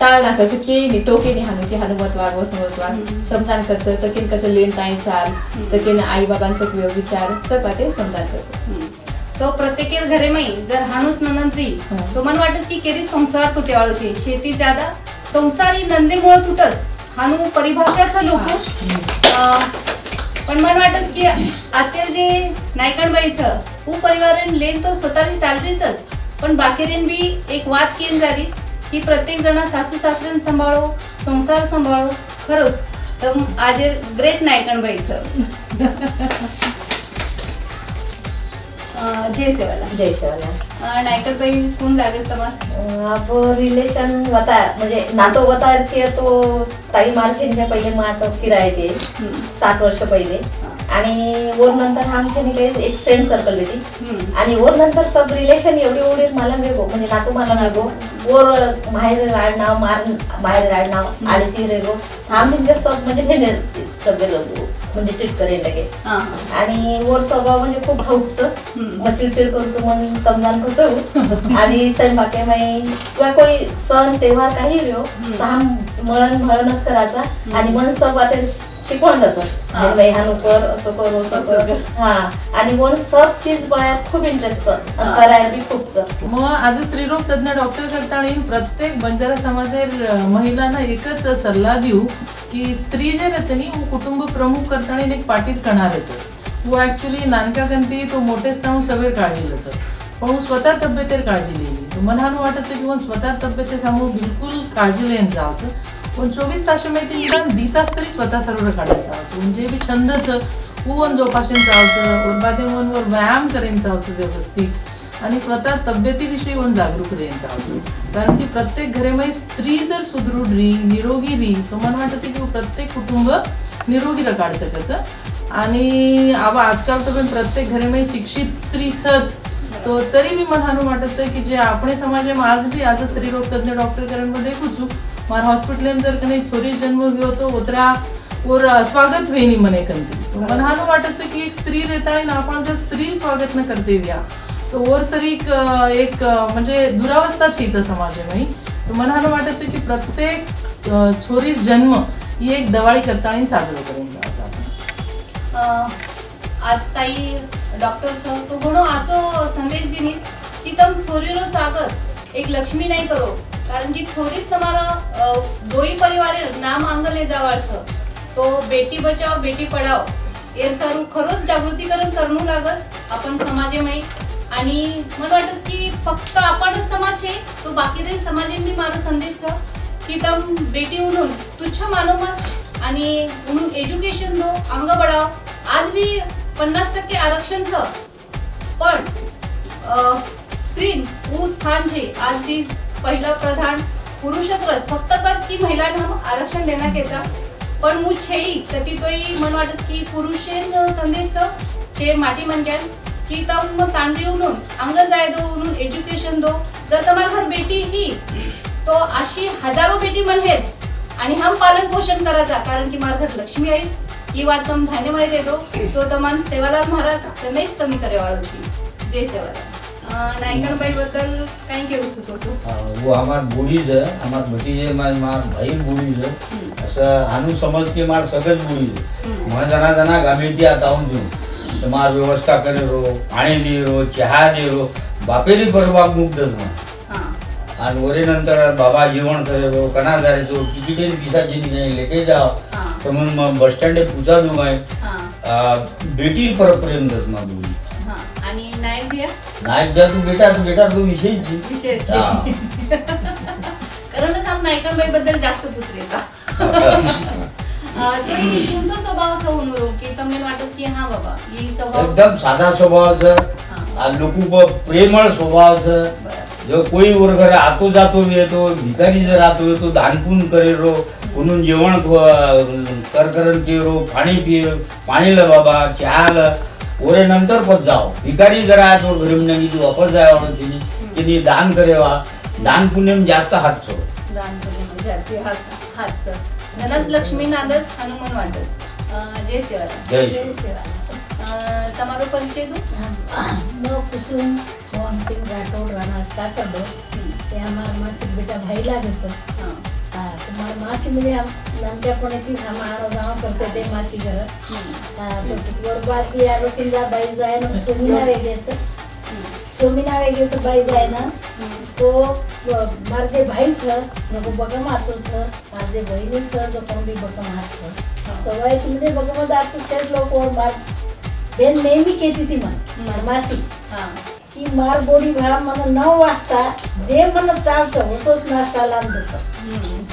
टाळ नाकायचं की नाही टोके नाही हाणू की हनुमत वाग वसमत वाग समजान कसं चकेन कसं लेन ताई चाल चकेन आई बाबांचं विचार चकवा ते समजान कसं तो प्रत्येक घरे मै जर हाणूस ननंत्री तो मन वाटत की केरी संसार तुटेवाळो छे शेती ज्यादा संसारी नंदेमुळे तुटस हाणू परिभाषाचं लोक पण मन वाटत की आता जे नायकण बाईचं उ परिवारन लेन तो स्वतःची चालरीच पण बाकीरेन बी एक वाद केन जारीस की प्रत्येक जण सासू सासऱ्यान सांभाळो संसार सांभाळो खरोच तर आज ग्रेट नायकण बाईचं जय सेवाला जय शिवाला नायकरबाई कोण लागेल तुम्हाला अब रिलेशन होता म्हणजे नातो होता ते तो ताई मार्शेंच्या पहिले मग आता किराये ते 7 वर्ष पहिले आणि वर नंतर आमच्या काही एक फ्रेंड सर्कल होती आणि वर नंतर सब रिलेशन एवढी मला वेगो म्हणजे नातू मला वेगो वर माहेर राडनाव माहेर राडनाव आणि ती रेगो आम्ही सब म्हणजे भेणे सगळे लोक म्हणजे ट्रीट करेन लगे आणि वर स्वभाव म्हणजे खूप भाऊकचं मग चिडचिड करूच मन समजान करतो आणि सण बाकी माई किंवा कोई सण तेव्हार काही रिओ तर हा मळणच करायचा आणि मन सब आता शिकवण त्याचं बाई हा कर असं कर असं कर हा आणि कोण सब चीज बनायत खूप इंटरेस्ट करायला बी खूपच मग आज स्त्रीरोग तज्ञ डॉक्टर करताना प्रत्येक बंजारा समाजेर महिलांना एकच सल्ला देऊ की स्त्री जे रचनी वो कुटुंब प्रमुख करताना एक पाटीर करणारच वो ऍक्च्युली नानकाकंती तो मोठेच राहून सगळे काळजीलच पण હું स्वतः तब्येतेर काळजी लिहिली तो मला वाटायचं की स्वतः तब्येतेसमोर बिलकुल काळजी लेन जावचं पण 24 तास माहिती निदान 2 तास तरी स्वतः सर्व काढायचं जावचं म्हणजे बी छंदच ऊन जोपासून जावचं उर्बादे मनवर व्यायाम करेन जावचं व्यवस्थित आणि स्वतः तब्येतीविषयी वन जागरूक रेन जावचं कारण की प्रत्येक घरेमध्ये स्त्री जर सुदृढ री निरोगी री तर मला वाटायचं की प्रत्येक कुटुंब निरोगी काढ सकायचं आणि आजकाल तर पण प्रत्येक घरेमध्ये शिक्षित स्त्रीच तो तरी मी मला वाटायचं की जे આપણે સમાજમાં आज भी आज स्त्री रोग तज्ञ डॉक्टर करण में देखू छू मार हॉस्पिटल में जर कहीं छोरी जन्म हुई तो उतरा और स्वागत हुई नहीं मने कंती तो मला वाटायचं की एक स्त्री रहता ना आपण जर स्त्री स्वागत न करते व्या तो और सर एक म्हणजे दुरावस्था छीचा समाजामध्ये तो मला वाटायचं की प्रत्येक छोरी जन्म ही एक दिवाळी करताना साजरो करायचा आज ताई डॉक्टर तो घणो आजो संदेश दिनीस की तम छोरीरो स्वागत एक लक्ष्मी नहीं करो कारण की छोरीच तुम्हारा दोई परिवार नाम आंगले जावाळचं तो बेटी बचाव बेटी पढाव हे सर्व खरोच जागृतीकरण करणू लागच आपण समाजेमध्ये आणि मला वाटत की फक्त आपणच समाज आहे तो बाकी समाजेंनी मारो संदेश की तम बेटी उन्हून तुच्छ मानो मत आणि उन्हून एज्युकेशन दो अंग बढाव आज भी 50% आरक्षण पण स्त्री वो स्थान छे आज भी पहिला प्रधान पुरुषच रस फक्त कच की महिलांना आरक्षण देण्यात येता पण मु छेई कती तोही मन वाटत की पुरुषेन संदेश छे माटी म्हणत्यान की तम तांडवी उन्हून अंग जाय दो उन्हून एज्युकेशन दो जर तुम्हार घर बेटी ही तो अशी हजारो बेटी म्हणेत आणि हम पालन पोषण करायचा कारण की मार घर लक्ष्मी आईच ही बात तम ध्यान में दे दो तो तमान सेवालाल महाराज तमेच कमी करे वाळो छी जय सेवालाल नायकणबाई बद्दल काय केऊ सुतो वो हमार बूढ़ीज है हमार भतीजे मार भाई बूढ़ीज है असं हानु समझ के मार सगत बूढ़ीज है मैं जना गामेटी आता हूं जो तो मार व्यवस्था करे रो पानी दे रो चहा दे रो बापेरी परवा मुग्धच मग आणि वरे नंतर बाबा जेवण करे रो कना जारे जो टिकिटे पिसाची नहीं लेके जाओ तो मग बस स्टँड पूजा दू काय बेटी परपर्यंत मग बूढ़ी आणि नायक बिया तू बेटा तू विषयची कारणच आम नायकणबाई बद्दल जास्त पुसरेचा तो तुमचा स्वभाव होऊन रो की તમને वाटत की हा बाबा ही स्वभाव एकदम साधा स्वभावाचं लोक प्रेमळ स्वभावाचं जो कोई वर्ग आतो जातो येतो भिकारी जर आतो येतो दानपून करे रो म्हणून जेवण करकरण के रो पाणी पिये पाणी ल बाबा चहा ल ओरे नंतर पद जाओ भिकारी जरा आहे तो गरीब की वापस जाय तिने दान करेवा दान पुण्यम जास्त हात छो दान पुण्यम जास्त हात ननच लक्ष्मी नांदच हनुमान वाटत जय सेवालाल जय सेवालाल તમારો પરિચય દો मैं कुसुम मोहन सिंह राठौड़ राणा साकंदो ते हमारा मासी बेटा भाई लागे सर हाँ तुम्हारा मासी मुझे हम नानक्यापणे की हम आनो जाओ करते थे मासी घर तो कुछ बरबाद किया रसिंदा बाई जाए ना सोमीना वेगे से बाई जाए ना तो मार जे भाई छ जो बगम आतो छ मार जे बहिणी छ जो कोण बी बगम हात छ सवाई तुमने बगम जात सेट लोक और मार बेन नेहमी कहती थी मार मासी की मार बोडी भाड़ा मन 9 वाजता जे मन चावच वसोच नाश्ता लांदच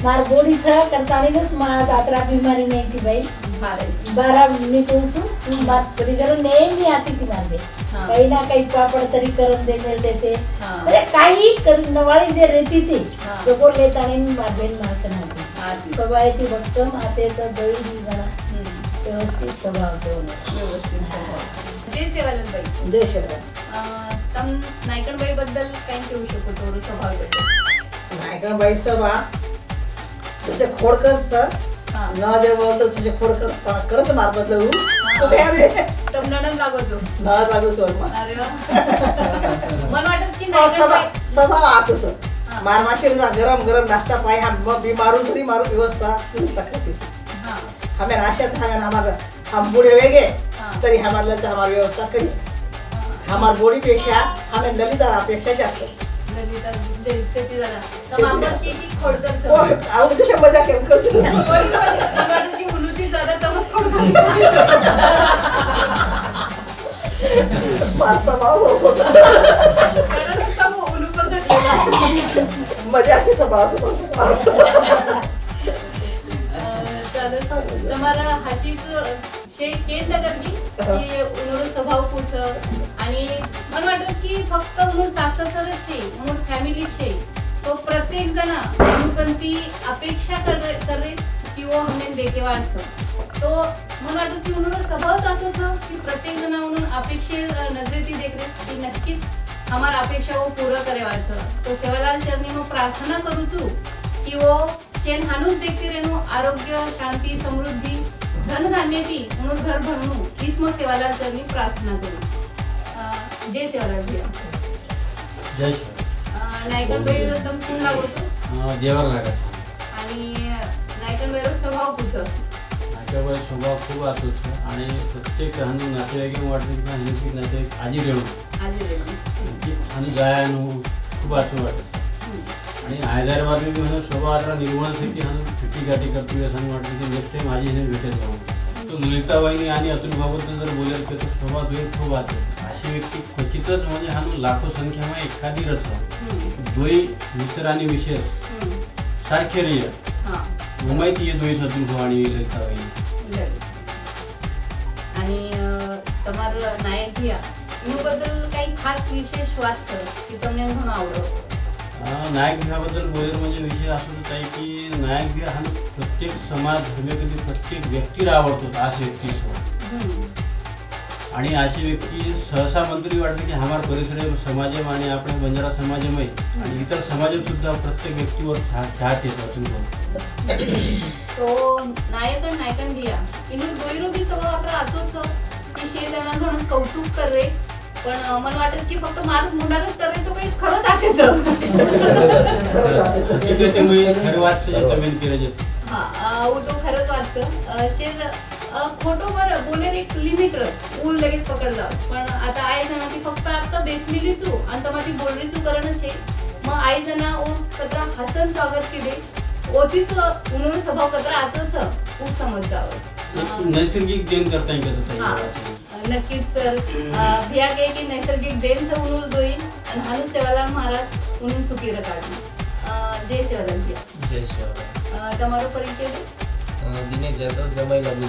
मार बोडी छ करतानीच मा दात्रा बीमारी नहीं थी भाई बारा मिनिट होऊचू बात छोरी जरा नेहमी आती ती मारते काही ना काही पापड तरी करून देते म्हणजे काही नवाळी जे रेती ती जो कोण लेत आणि मारबेन मारत नाही स्वभाव ती फक्त मातेचा दोन जरा व्यवस्थित स्वभाव जय सेवालालबाई जय शिवराय तम नायकणबाई बद्दल काही कहू शकतो स्वभाव बद्दल नायकणबाई सभा जसे खोडकर सर न देवल तर तसे खोडकर खरंच मारबत लागू तम नणन लागतो न लागू सोर अरे वा मन वाटत की नायकणबाई सभा आतच मारमाशीर गरम गरम नाश्ता पाई हम बीमारू थोड़ी मारू व्यवस्था तकती हमें राशियाच हमें हमारे हम बूढ़े वेगे तरी हमारे ललिता हमारी व्यवस्था करी हमार बोडी पेक्षा हमें ललिता अपेक्षा जास्तच ललिता शेती झाला तम आपण की खोडकर आऊ जसे मजा केम करतो की उलुची ज्यादा तमस खोडकर मारसा भाव होतो कारण तम उलू पर धरलेला मजा की सभाच તમારા હાશીક શેક કેસ નગર की उन्होंने स्वभाव पूछ आणि मन वाटत की फक्त उन्होंने सासू ससरे छे उन्होंने फॅमिली छे तो प्रत्येक जना उनकंती अपेक्षा करे की वो हमने देखे वाच तो मन वाटत की उन्होंने स्वभाव असो छ की प्रत्येक जना उन्होंने अपेक्षे नजरेती देख रे की नक्कीच हमार अपेक्षा वो पूरा करे वाच तो सेवालाल चरणी में प्रार्थना करू छु की वो शेन हानुस देखते रहणो आरोग्य शांती समृद्धी धन धान्य ती म्हणून घर भरणू हीच मग सेवालाल चरणी प्रार्थना करू जय सेवालाल भैया जय शिवराय नायकणबाई एकदम कोण लागोचो देवाला लागायचं आणि नायकणबाईरो स्वभाव पूछ नायकणबाई स्वभाव खूप आतोच आणि प्रत्येक हानी नातेवाईक वाटते की हानी नातेवाईक आजी रेणू आणि गायानो खूप आचो वाटत आणि हैदराबाद में भी हमें स्वभाव आता निर्मळ से की हम फिटी गाठी करतो असं वाटतं की नेक्स्ट टाइम माझी हे भेटेल जाऊन तो ललिताबाईंनी आणि अतुल भाऊबद्दल जर बोलायला की तो स्वभाव द्वैत खूप आतो अशी व्यक्ती क्वचितच म्हणजे हा लाखो संख्येमध्ये एखादी रचना दोई मिस्टर आणि विशेष सारखे रिय माहिती आहे दोई अतुल भाऊ आणि ललिताबाई आणि તમારું નાયક ભૈયા એનું બદલ काही ખાસ વિશેષ વાત છે કે તમને ઘણો આવડો नायक भियाबद्दल बोलेल म्हणजे विषय असंच आहे की नायक भिया हा प्रत्येक समाज धर्मिक प्रत्येक व्यक्तीला आवडतो अशी व्यक्ती आणि अशी व्यक्ती सहसा मंत्री वाटते की हमार परिसर समाजम आणि आपण बंजारा समाजमय आणि इतर समाजम सुद्धा प्रत्येक व्यक्तीवर चाहते तो नायक आणि नायकन भैया इनु दोयरो बी स्वभाव आपला आजोच की शे जणां म्हणून कौतुक करे पण मन वाटत की फक्त माणूस मुंडालाच करायचो काही खरंच आचेचं खरं वाचतं जमीन केलं हा वो तो खरंच वाचतं शेर खोटो वर बोलेर एक लिमिट ऊर लगेच पकड जाव पण आता आई जना ती फक्त आता बेसमिलीचू आणि तमा ती बोलरीचू करणं छे मग आई जना ओ कतरा हसन स्वागत केले ओतीच उन्होंने स्वभाव कतरा आचोच ऊ समज जावं नैसर्गिक देण करता येईल नक्कीच सर भिया के की नैसर्गिक देण से उन्होंने दोई आणि हानु सेवालाल महाराज उन्होंने सुकीर काढली जय सेवालाल भैया जय शिवराय તમારો પરિચય दिनेश जाधव जमाई लागू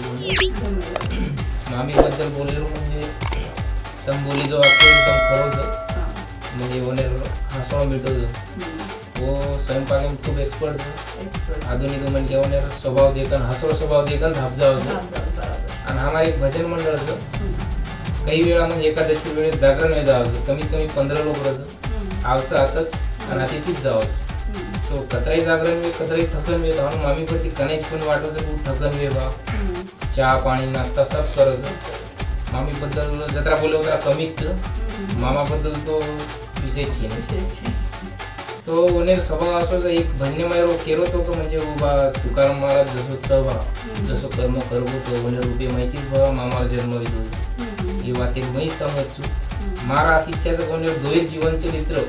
मामी बद्दल बोलेलो म्हणजे तम बोली जो वाक्य एकदम खरोच म्हणजे ओनेर हसणं मिटवतो वो स्वयंपाक में खूब एक्सपर्ट है आधुनिक मन के ओनेर स्वभाव देखन हसरो स्वभाव देखन धापजाव आणि हमारे एक भजन मंडळ काही वेळा म्हणजे एकादशी वेळेस जागरण वेळ जावं कमीत कमी 15 लोक रच आवचं आताच आणि आता तीच जावं तो कतराई जागरण में कतराई थकन में तो मामी पर कनेक्ट पण वाटो से बहुत थकन में बा चहा पाणी नाश्ता सब करज मामी बद्दल जत्रा बोले उतरा कमीच मामा बद्दल तो विशेष छे तो ओनेर स्वभाव असो एक भजनेमय रो केरो तो म्हणजे उभा तुकाराम महाराज जसो सभा जसो कर्म करबो तो ओनेर रूपे माहितीच बा मामार जन्म विदो ही वाते मी समजू मारा शिक्षाचं ओनेर दोयर जीवन चरित्र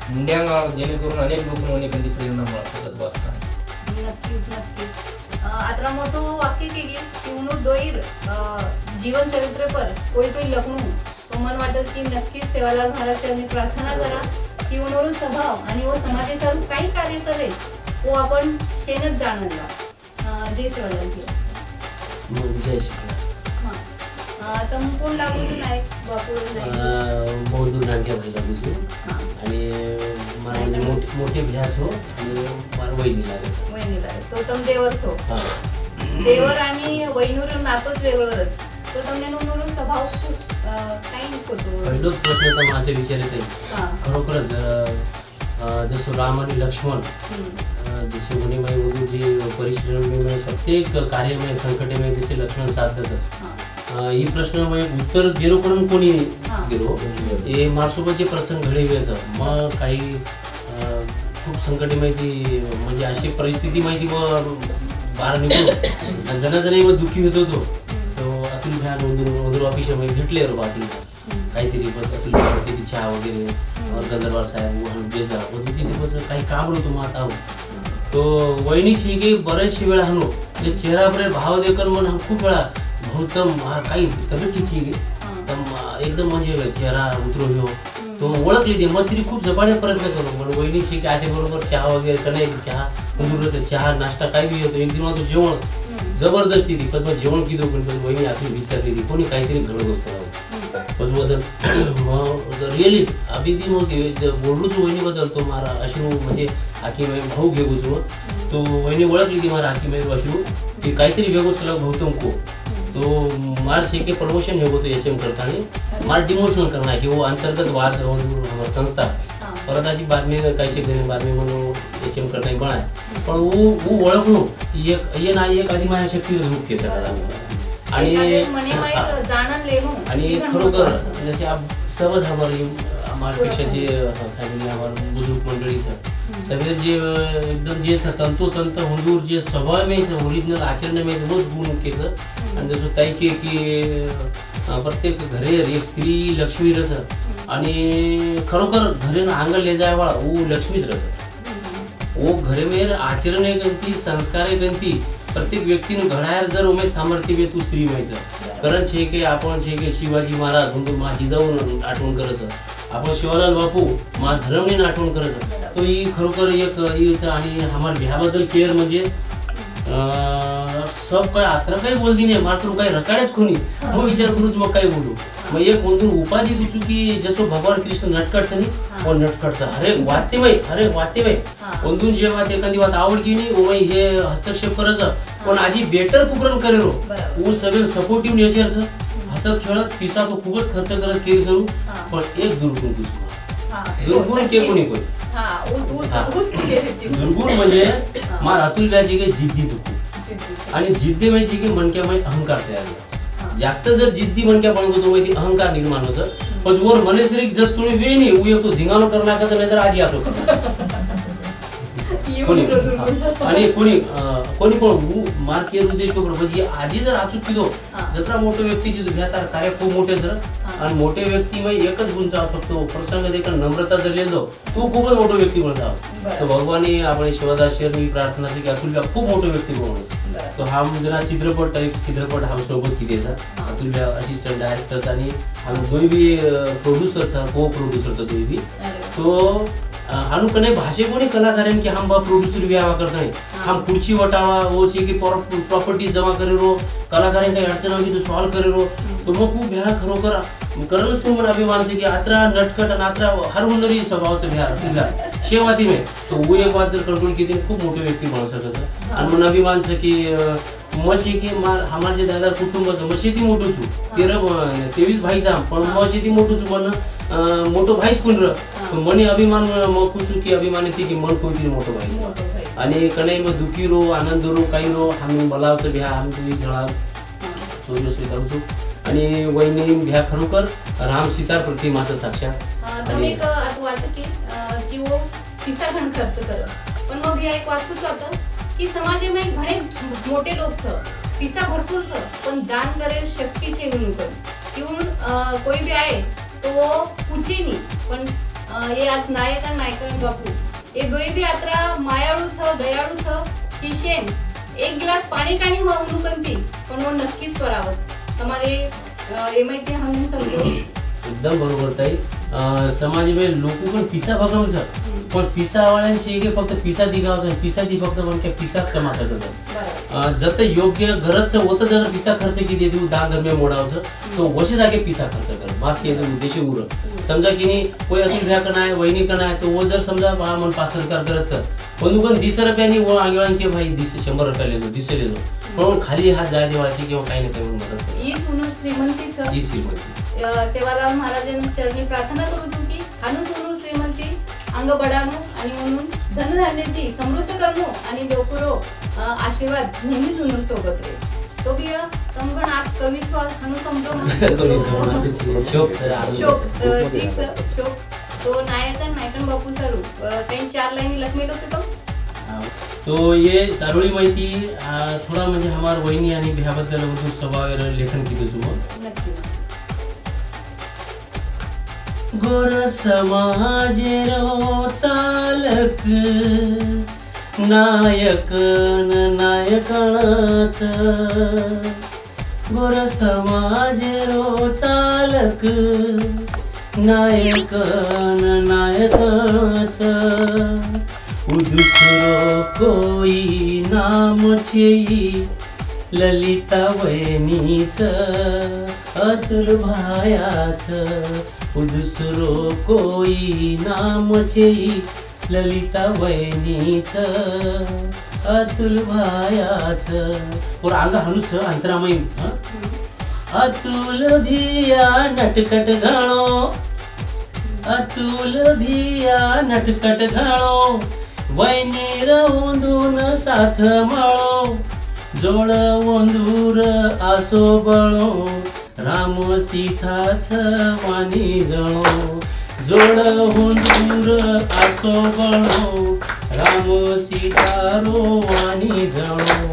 मुंड्यांगा जेणेकरून अनेक लोक ओने कधी प्रेरणा मिळू शकत वाचतात नक्कीच आता मोठो वाक्य केली की उन्होंने दोयर जीवन चरित्र पर कोई लखनू तो मन वाटत की नक्कीच सेवालाल महाराज चरणी प्रार्थना करा की उन्होंने स्वभाव आणि वो समाजासाठी काही कार्य करे वो आपण शेनच जाणला जय सेवालाल भैया विजय शिकला तर मग कोण लागू नायक बापू नायक बौद्धूर नाट्य भाई लागू છું અને મારા म्हणजे મોટી ભ્યા છો અને મારા વયની લાગે છે वहिनी लागे तो તમે દેવર છો देवर आणि वैनुर नातोच वेगळंच तो તમને નો स्वभाव खूप काही नको तो पहिलोच प्रश्न तर असे विचारत आहे खरोखरच जसं राम आणि लक्ष्मण जसे गुणीमाई वधू जे परिश्रमी प्रत्येक कार्यमय संकटेमय जसे लक्ष्मण साथ देतात ही प्रश्न उत्तर दिलो पण कोणी दिलो हे मारसोबतचे प्रसंग घडे वेळेस मग काही खूप संकटे माहिती म्हणजे अशी परिस्थिती माहिती मग बाहेर निघून जणाजणी मग दुःखी होतो तो अतुल भ्या नोंदूर ऑफिस मध्ये भेटले रो अतुल काहीतरी अतुल भ्या चहा वगैरे गंधर्वार साहेब बेजा तिथे काही काम होतो मग आता तो वहिनी शिगे बरेचशी वेळा हाणू ते चेहऱ्यावर भाव देखील म्हणून खूप वेळा बहुतम काही तब्येत ठीकची एकदम म्हणजे चेहरा उतरो हो तो ओळखली दे मग तरी खूप जबाडे प्रयत्न करू म्हणून वहिनी शिके आधी बरोबर चहा वगैरे कणे चहा तंदूर चहा नाश्ता काही बी येतो एक दिन तो जेवण जबरदस्ती ती पण जेवण किती पण वहिनी आपली विचारली ती कोणी काहीतरी घडत असतो मग रिअली अभी बी मग बोलूच वहिनी बद्दल तो मारा अश्रू म्हणजे आखी भाऊ घेऊच तो वहिनी ओळखली ती मारा आखी माहिती अश्रू की काहीतरी वेगळंच केलं बहुतम को तो मार छे के प्रमोशन हो तो एचएम करता मार डिमोशन करना है कि वो अंतर्गत वाद हमारी संस्था परत आजी बाद में काही शिकने बाद में म्हणून एचएम करता बना है पण वो ओळखणं एक ना एक आधी माझ्या शक्ती रूप के सकता आणि खरोखर जसे आप सर्व हमारे जे फॅमिली हमारे बुजुर्ग मंडळी सगळे जे एकदम जे तंतोतंत हुंदूर जे स्वभाव में ओरिजिनल आचरण में रोज गुण केस आणि जसं ताई के की प्रत्येक घरे एक स्त्री लक्ष्मी रस आणि खरोखर घरे आंगण ले जाय वाला वो लक्ष्मीच रस वो घरे में आचरण है गंती संस्कार है गंती प्रत्येक व्यक्तीने घडायर जर उमेश सामर्थ्य बे तू स्त्री माहिती कारण छे के आपण छे के शिवाजी महाराज हुंदूर माझी जाऊन आठवण करायचं आपण शिवलाल बापू मा धर्मने आठवण करायचं तो ही खरोखर एक आणि हमार ह्याबद्दल केअर म्हणजे सब काय आता काही बोलती नाही मात्र काही रकाड्याच कोणी मग विचार करूच मग काय बोलू मग एक कोणतून उपाधी तुझू की जसो भगवान कृष्ण नटखटचा नाही व नटखटचा अरे वातेमय कोणतून जे वात एखादी वात आवड की नाही ओ हे हस्तक्षेप करायचं पण आजी बेटर कुकरण करे रो वो सगळे सपोर्टिव्ह नेचरचं हसत खेळत पिसा तो खूपच खर्च करत केली सरू पण एक दुर्गुण तुझ दुर्गुण के कोणी कोणी दुर्गुण म्हणजे मार अतुल्याची काही जिद्दी चुकू आणि जिद्दी म्हणजे की मनक्यामध्ये अहंकार तयार झाला जास्त जर जिद्दी मनक्या बनवतो माहिती अहंकार निर्माण होतं पण वर मनेसरिक जर तुम्ही वेळ नाही उये तो धिंगाणं करणार का नाही तर आजी असो करणार कोणी आणि कोणी कोणी कोण मार्केर उद्देश म्हणजे आधी जर अचूक किलो जत्रा मोठे व्यक्तीची घ्यातात कार्य खूप मोठे सर आणि मोठे व्यक्ती मग एकच गुणचा फक्त प्रसंग देखील नम्रता जर लिहिलो तू खूपच मोठा व्यक्ती बनता तो भगवानी आपण शिवदास शेर मी प्रार्थना की अतुल खूप मोठे व्यक्ती बनवतो तो हा जरा चित्रपट हा सोबत कितीचा अतुल असिस्टंट डायरेक्टरचा आणि दोन्ही बी प्रोड्युसरचा को प्रोड्युसरचा दोन्ही बी तो हानु कने भाषे कोणी कलाकारांनी की हम बा प्रोड्यूसर भी आवा करता है हम कुर्सी वटावा वो ची की प्रॉपर्टी जमा करे रो कलाकारांनी काही अडचण आली तो सॉल्व करे रो तो मग खूप भ्या खरोखर करणच खूप मला अभिमान से की आत्रा नटखट आणि आत्रा हर हुनरी स्वभावाचं भ्या शेवाती में तो वो एक बात जर कंट्रोल की दिन खूप मोठे व्यक्ती बनू शकत आणि मन अभिमान से की मशी की हमार जे दादा कुटुंबाचं मशीती मोठं छु 23 भाईचा पण मशीती मोठं छु पण मोठो भाईच कोण र मने अभिमान मग कुचू की अभिमान येते की मन कोणतरी मोठो भाई आणि कणे मग दुखी रो आनंद रो काही रो आम्ही बलावचं भ्या आम्ही तुम्ही जळा चोरी स्वीकारू आणि वहिनी भ्या खरोखर राम सीता प्रतिमाचं साक्षात तुम्ही एक आता वाच की वो पिसा घण खर्च कर पण मग हे एक वाचूच होतं की समाजामध्ये घणे मोठे लोक छ पिसा भरपूर छ पण दान करे शक्ती छे गुण कर क्यों कोई भी आए तो पूछे नहीं पण ये आज नायक आणि नायकन बापू ये दोई भी यात्रा मायाळू छ दयाळू छ की शेन एक गिलास पाणी कानी हो उनुकंती पण वो नक्कीच करावस हमारे ये माहिती हम समजो एकदम बरोबर ताई समाजमध्ये लोक पण पिसा बघावचं पण पिसावाल्यांची एक फक्त पिसा दिगावचं पिसा दी फक्त पण काय पिसाच कमा सगळं जत योग्य गरज होतं जर पिसा खर्च किती देऊ दान धर्म मोडावचं तो वशे जागे पिसा खर्च कर बाकी उद्देशी उर समजा की नाही कोई अतुल भ्या का नाही वहिनी का नाही तो वो जर समजा मन 5 सरकार गरज पण पण 10 रुपयांनी वो आगेवान के भाई 100 रुपये लेतो 200 लेतो पण खाली हात जाय देवाची किंवा काही ना काही मदत कर ही पुनः श्रीमंतीचं ही श्रीमंती सेवालाल महाराजांनी चरणी प्रार्थना करू की हानू सोनू श्रीमंती अंग बडानो आणि म्हणून धनधान्याची समृद्ध करणो आणि लोकुरो आशीर्वाद नेहमीच उनूर सोबत रे तो भी तमगण आज कवी छो हानू समजो शोक सर शोक ठीक सर शोक तो नायकन बापू सरू काही 4 लाईनी लखमेलो तो तो ये चारोळी माहिती थोडा म्हणजे हमार वहिनी आणि भ्याबद्दल बद्दल स्वभाव लेखन किती जुमो नक्की गोर समाजेरो चालक नायकन नायकणच गोर समाजेरो चालक नायकन नायकणच दुसरो कोई नाम छे ललिता वहिनीच अतुल भायाच दुसरो कोई नाम छे ललिता वहिनीच अतुल भायाच और अंग हनुच अंतरामयी अतुल भिया नटकट घणो अतुल भिया नटकट घणो वहिनी रहुंदून साथ मळो जोड वंदूर आसो बळो राम सीताच वाणी जणो जोड वंदूर आसो बळो राम सीतारो वाणी जणो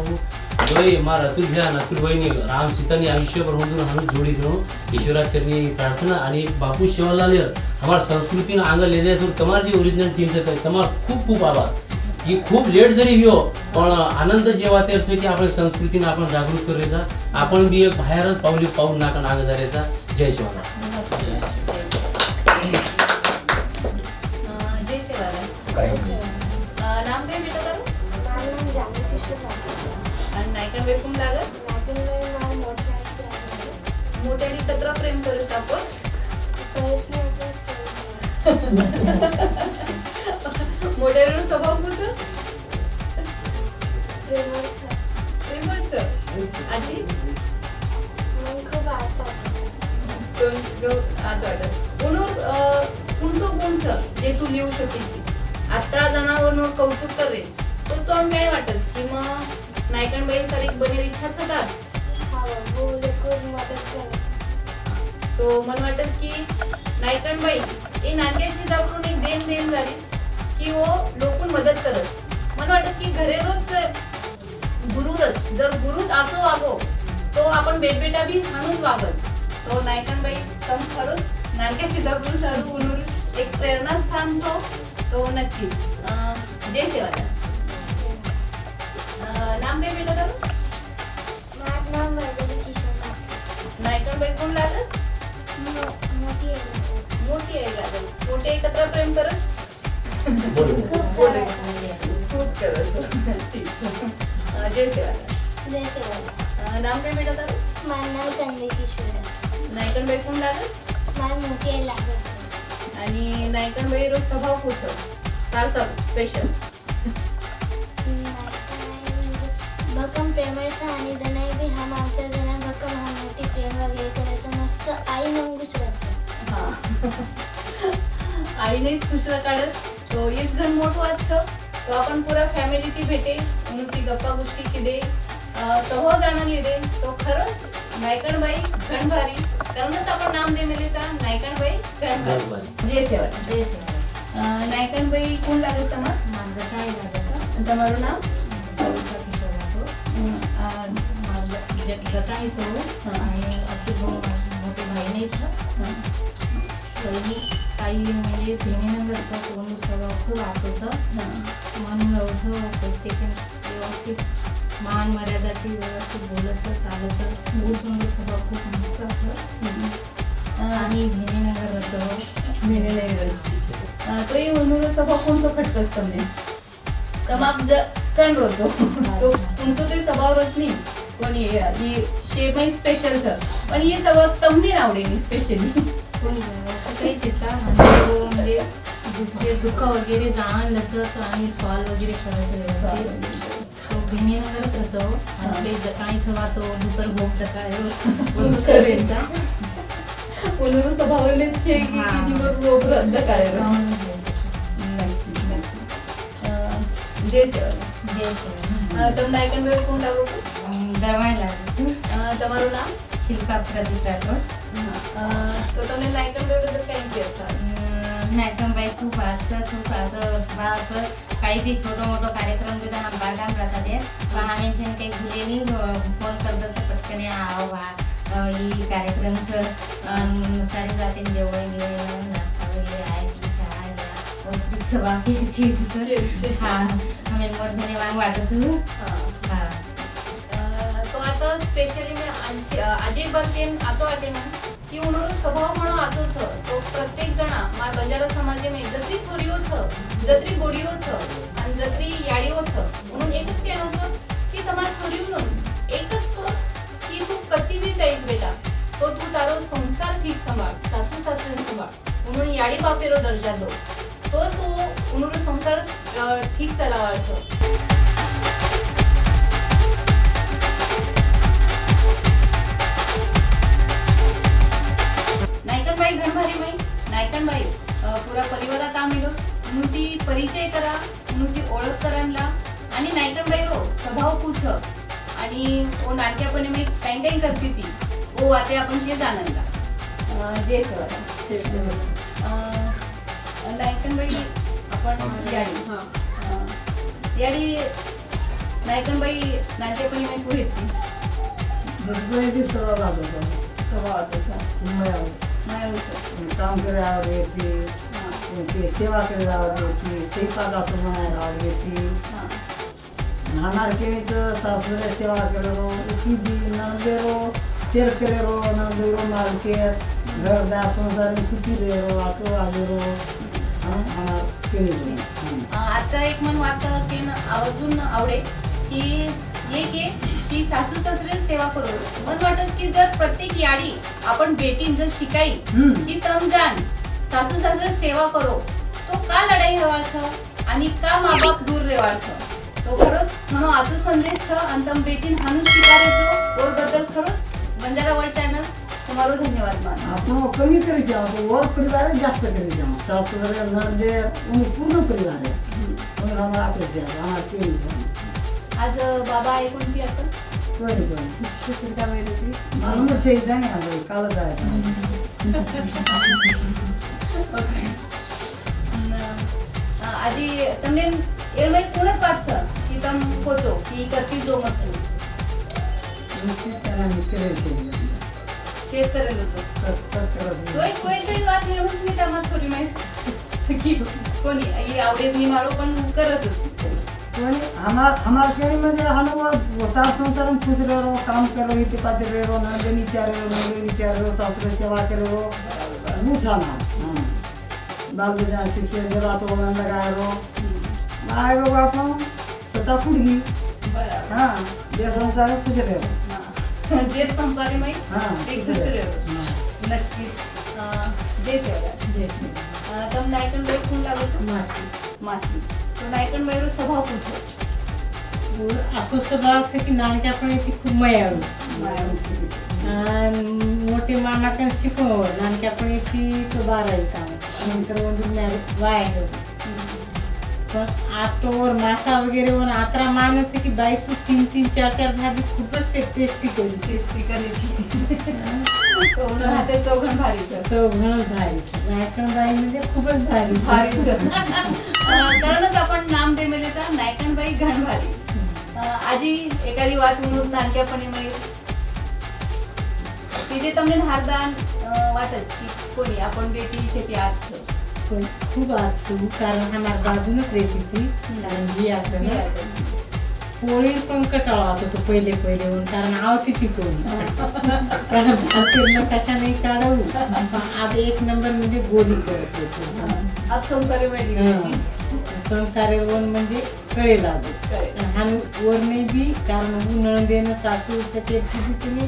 जोय मारा तुझ्या ना तू बहिणी राम सीतानी आयुष्यभर होऊन हम जोडी घेऊन ईश्वराचरणी प्रार्थना आणि बापू शिवलाल हमार संस्कृतीनं अंग लेले सर तुम्हार जे ओरिजिनल टीमचं काय तुम्हार खूप खूप आभार की खूप लेट जरी हो पण आनंद जेव्हा त्याच की आपण संस्कृतीनं आपण जागृत करायचा आपण बी एक बाहेरच पाऊल नाका नाग धरायचा जय शिवलाल जय सेवालाल नाम काय बेटा तारू नाम जानकी किशोर आणि नायकन वेकून लागत मोठ्याने कचरा प्रेम करत आपण मोठ्यावर स्वभाव कुठं प्रेमच आजी खूप आज वाटत कोणतो गुणचं जे तू लिहू शकीची आता जनावरवर कौतुक करे तो तोंड काय वाटत की मग नायकनबाई सारी बनेल इच्छाच होताच तो मला वाटत की नायकनबाई हे नानक्याची जागरून एक देण झाली की वो लोकून मदत करस मला वाटत की घरे रोज गुरुरच जर गुरुच आचो वागो तो आपण बेटबेटा बी म्हणून वागच तो नायकनबाई तम खरोच नानक्याची जागरून सारू उनूर एक प्रेरणास्थान छो तो नक्कीच जय सेवालाल नाम काय बेटा तारू माझं नाव वैभवी किशोर नायकनबाई कोण लागत मोठी आहे लागत मोठे एकत्र प्रेम करत खूप करत जय सेवालाल जय सेवालाल नाम काय बेटा तारू माझं नाव तन्वी किशोर नायकनबाई कोण लागत माझं मोठी आहे लागत आणि नायकनबाई रोज स्वभाव पोचव फार स्पेशल भक्कम प्रेमळचा आणि जनाई बी हम आमच्या जना भक्कम हमती प्रेम वगैरे करायचं मस्त आई मग गुजरातचं हा आईनेच दुसरा काढत तो एक घन मोठं वाचतो तो आपण पुरा फॅमिलीची भेटे म्हणून ती गप्पा गोष्टी किदे स्वभाव जाणून घेते तो खरंच नायकनबाई घणभारी कारणच आपण नाम दे मिलेचा नायकनबाई घणभारी जय सेवा जय सेवा नायकनबाई कोण लागत તમાર माझं काय लागत તમારું નામ सविता किशोर राठोड माझं जटाई सो आणि अतुल मोठे भाई नाही पहिली काही म्हणजे भिनीनगर सोनू सगळं खूप वाचवतं म्हणून रवचं प्रत्येक व्यवस्थित मान मर्यादा ती व्यवस्थित बोलायचं चालायचं बोल समोर सगळं खूप मस्त असं आणि ભેનીનગર હતો ભેનીનગર તો એ ઉનુરો સભા કોણસો ખટકસ તમને તમામ કણ રોજો તો કોણસો તે સભા રસની કોની એ શેમઈ સ્પેશિયલ છે પણ એ સભા તમને આવડેની સ્પેશિયલી कोणी असं काही चिता म्हणजे दुसरे दुःख वगैरे जाणं लचत आणि सॉल्व वगैरे करायचं तो ભેનીનગરच रचो आणि ते जटाणीचं वातो दुपर भोग तकाळेरो वसं करायचा ઉનુરો સભા ઓલે છે કે દીવર રોગ રદ કરે જે તમને નાયકનભાઈ કોણ લાગો દવાઈ લાગુ છું તમારું નામ શિલ્પા પ્રદીપ રાઠોડ તો તમને નાયકનભાઈ બद्दल काय કહે नायकनबाई खूप असं काही बी छोटं मोठं कार्यक्रम तिथं आम्हाला बागान राहतात पण आम्ही काही भुलेनी फोन करतात पटकन आव ही कार्यक्रमचं सारी जाते जेवण गिवण नाश्ता वगैरे आहे चहा बाकीची हा आम्ही मोठमोठे वांग वाटतो हा तो आता स्पेशली मैं आज एक बार केन आतो वाटे मन की उनरो स्वभाव म्हणो आतो छ तो प्रत्येक जना मार बंजारा समाजे में जत्री छोरीओ छ जत्री गोडीओ छ आणि जत्री याडीओ छ म्हणून एकच केनो छ की तमार छोरीओ नो एकच कर की तू कती भी जाईस बेटा तो तू तारो संसार ठीक संभाळ सासू सासरे संभाळ म्हणून याडी बापेरो दर्जा दो तो तो उनरो संसार ठीक चलावाळ छ नायकनबाई घणभारी नायकनबाई पुरा परिवारात आमिलोस नुती परिचय करा नुती ओळख करांना आणि नायकनबाई रो स्वभाव पूछ आणि ओ नाटक्यापणे मी काही काही करती ती ओ वाते आपण शे जाणला जे सर नायकनबाई आपण याडी नायकनबाई नाटक्यापणे मी कुठे बसबळी स्वभावाचं काम करायला आवडते ते सेवा करायला आवडते स्वयंपाकाचं म्हणायला आवडते नानारकेणीचं सासूरे सेवा करेरो उकी नंदेरो शेर करेरो नंदेरो मालकेर घरदार संसार सुखी रेरो वाचो आलेरो आता एक मन वाटतं की आवर्जून आवडे की ये की सासू सासरे सेवा करू मन वाटत की जर प्रत्येक याडी आपण बेटीन जर शिकाई की तम जाण सासू सासरे सेवा करो तो का लढाई हवाच आणि का माबाप दूर रेवाच तो खरंच म्हणून आजो संदेश छ आणि तम बेटीन हानू शिकारेचो और बद्दल खरंच बंजारा वर्ल्ड चॅनल तुम्हारो धन्यवाद मान आपण कमी करायचे आपण वर परिवार जास्त करायचे सासू नंदे पूर्ण परिवार आहे म्हणून आम्हाला आपल्याचे आम्हाला केळीच आज बाबा आहे कोणती आता कोणी मला छे जाणे आज काल जायचं आजी તમને એરમે થોડસ વાત છે કે તમ કોચો કે કરતી જો મત शेत करेल तो कोई વાત હેરમસ ની તમાર છોરી મે की कोणी ही आवडेच नि मारो पण करतच कोणी हमार केळी मध्ये हनुमान होता संसार खुश रहो काम करो इथे पाते रहो नंदे विचार रहो सासू सेवा करो बुझाना बाल बच्चा शिक्षण जरा तो लगाए रहो आए बाबा आपण स्वतः पुढगी हां जे संसार खुश रहो जे संसारी मै एक खुश रहो नक्की जे तम नायकनबाई कोण लागो છો मासी तो नायकनबाई रो स्वभाव पूछो असो स्वभाव છે કે નાનક્યાપણે થી ખૂબ મયાળું મોટી મામા કઈ શીખો નાનક્યાપણેથી તો બહાર આવતા નંतर વાય पण आता वर मासा वगैरे वर आत्रा मानच की बाई तू 3-3 4-4 भाजी खूपच टेस्टी करायची कोण हाते चौघण भारीचं नायकन बाई म्हणजे खूपच भारीचं कारणच आपण नाम देमेलेचा नायकनबाई घणभारी आजी एखादी વાત म्हणून नानक्यापणे मै तिथे તમને હારદાન वाटत की कोणी आपण बेटी शेती आज खूप आज कारण आम्हाला बाजूनच रेती ती कारण ही आपण पोळीर पण कटाळा होतो पहिले होऊन कारण आवती ती कोणी कारण भाकरीनं कशाने काढू आता एक नंबर म्हणजे गोली करायचं होतं आज संसारी माहिती संसारी वन म्हणजे कळे लागू आणि वरने बी कारण उन्हाळ देणं सासूच्या केली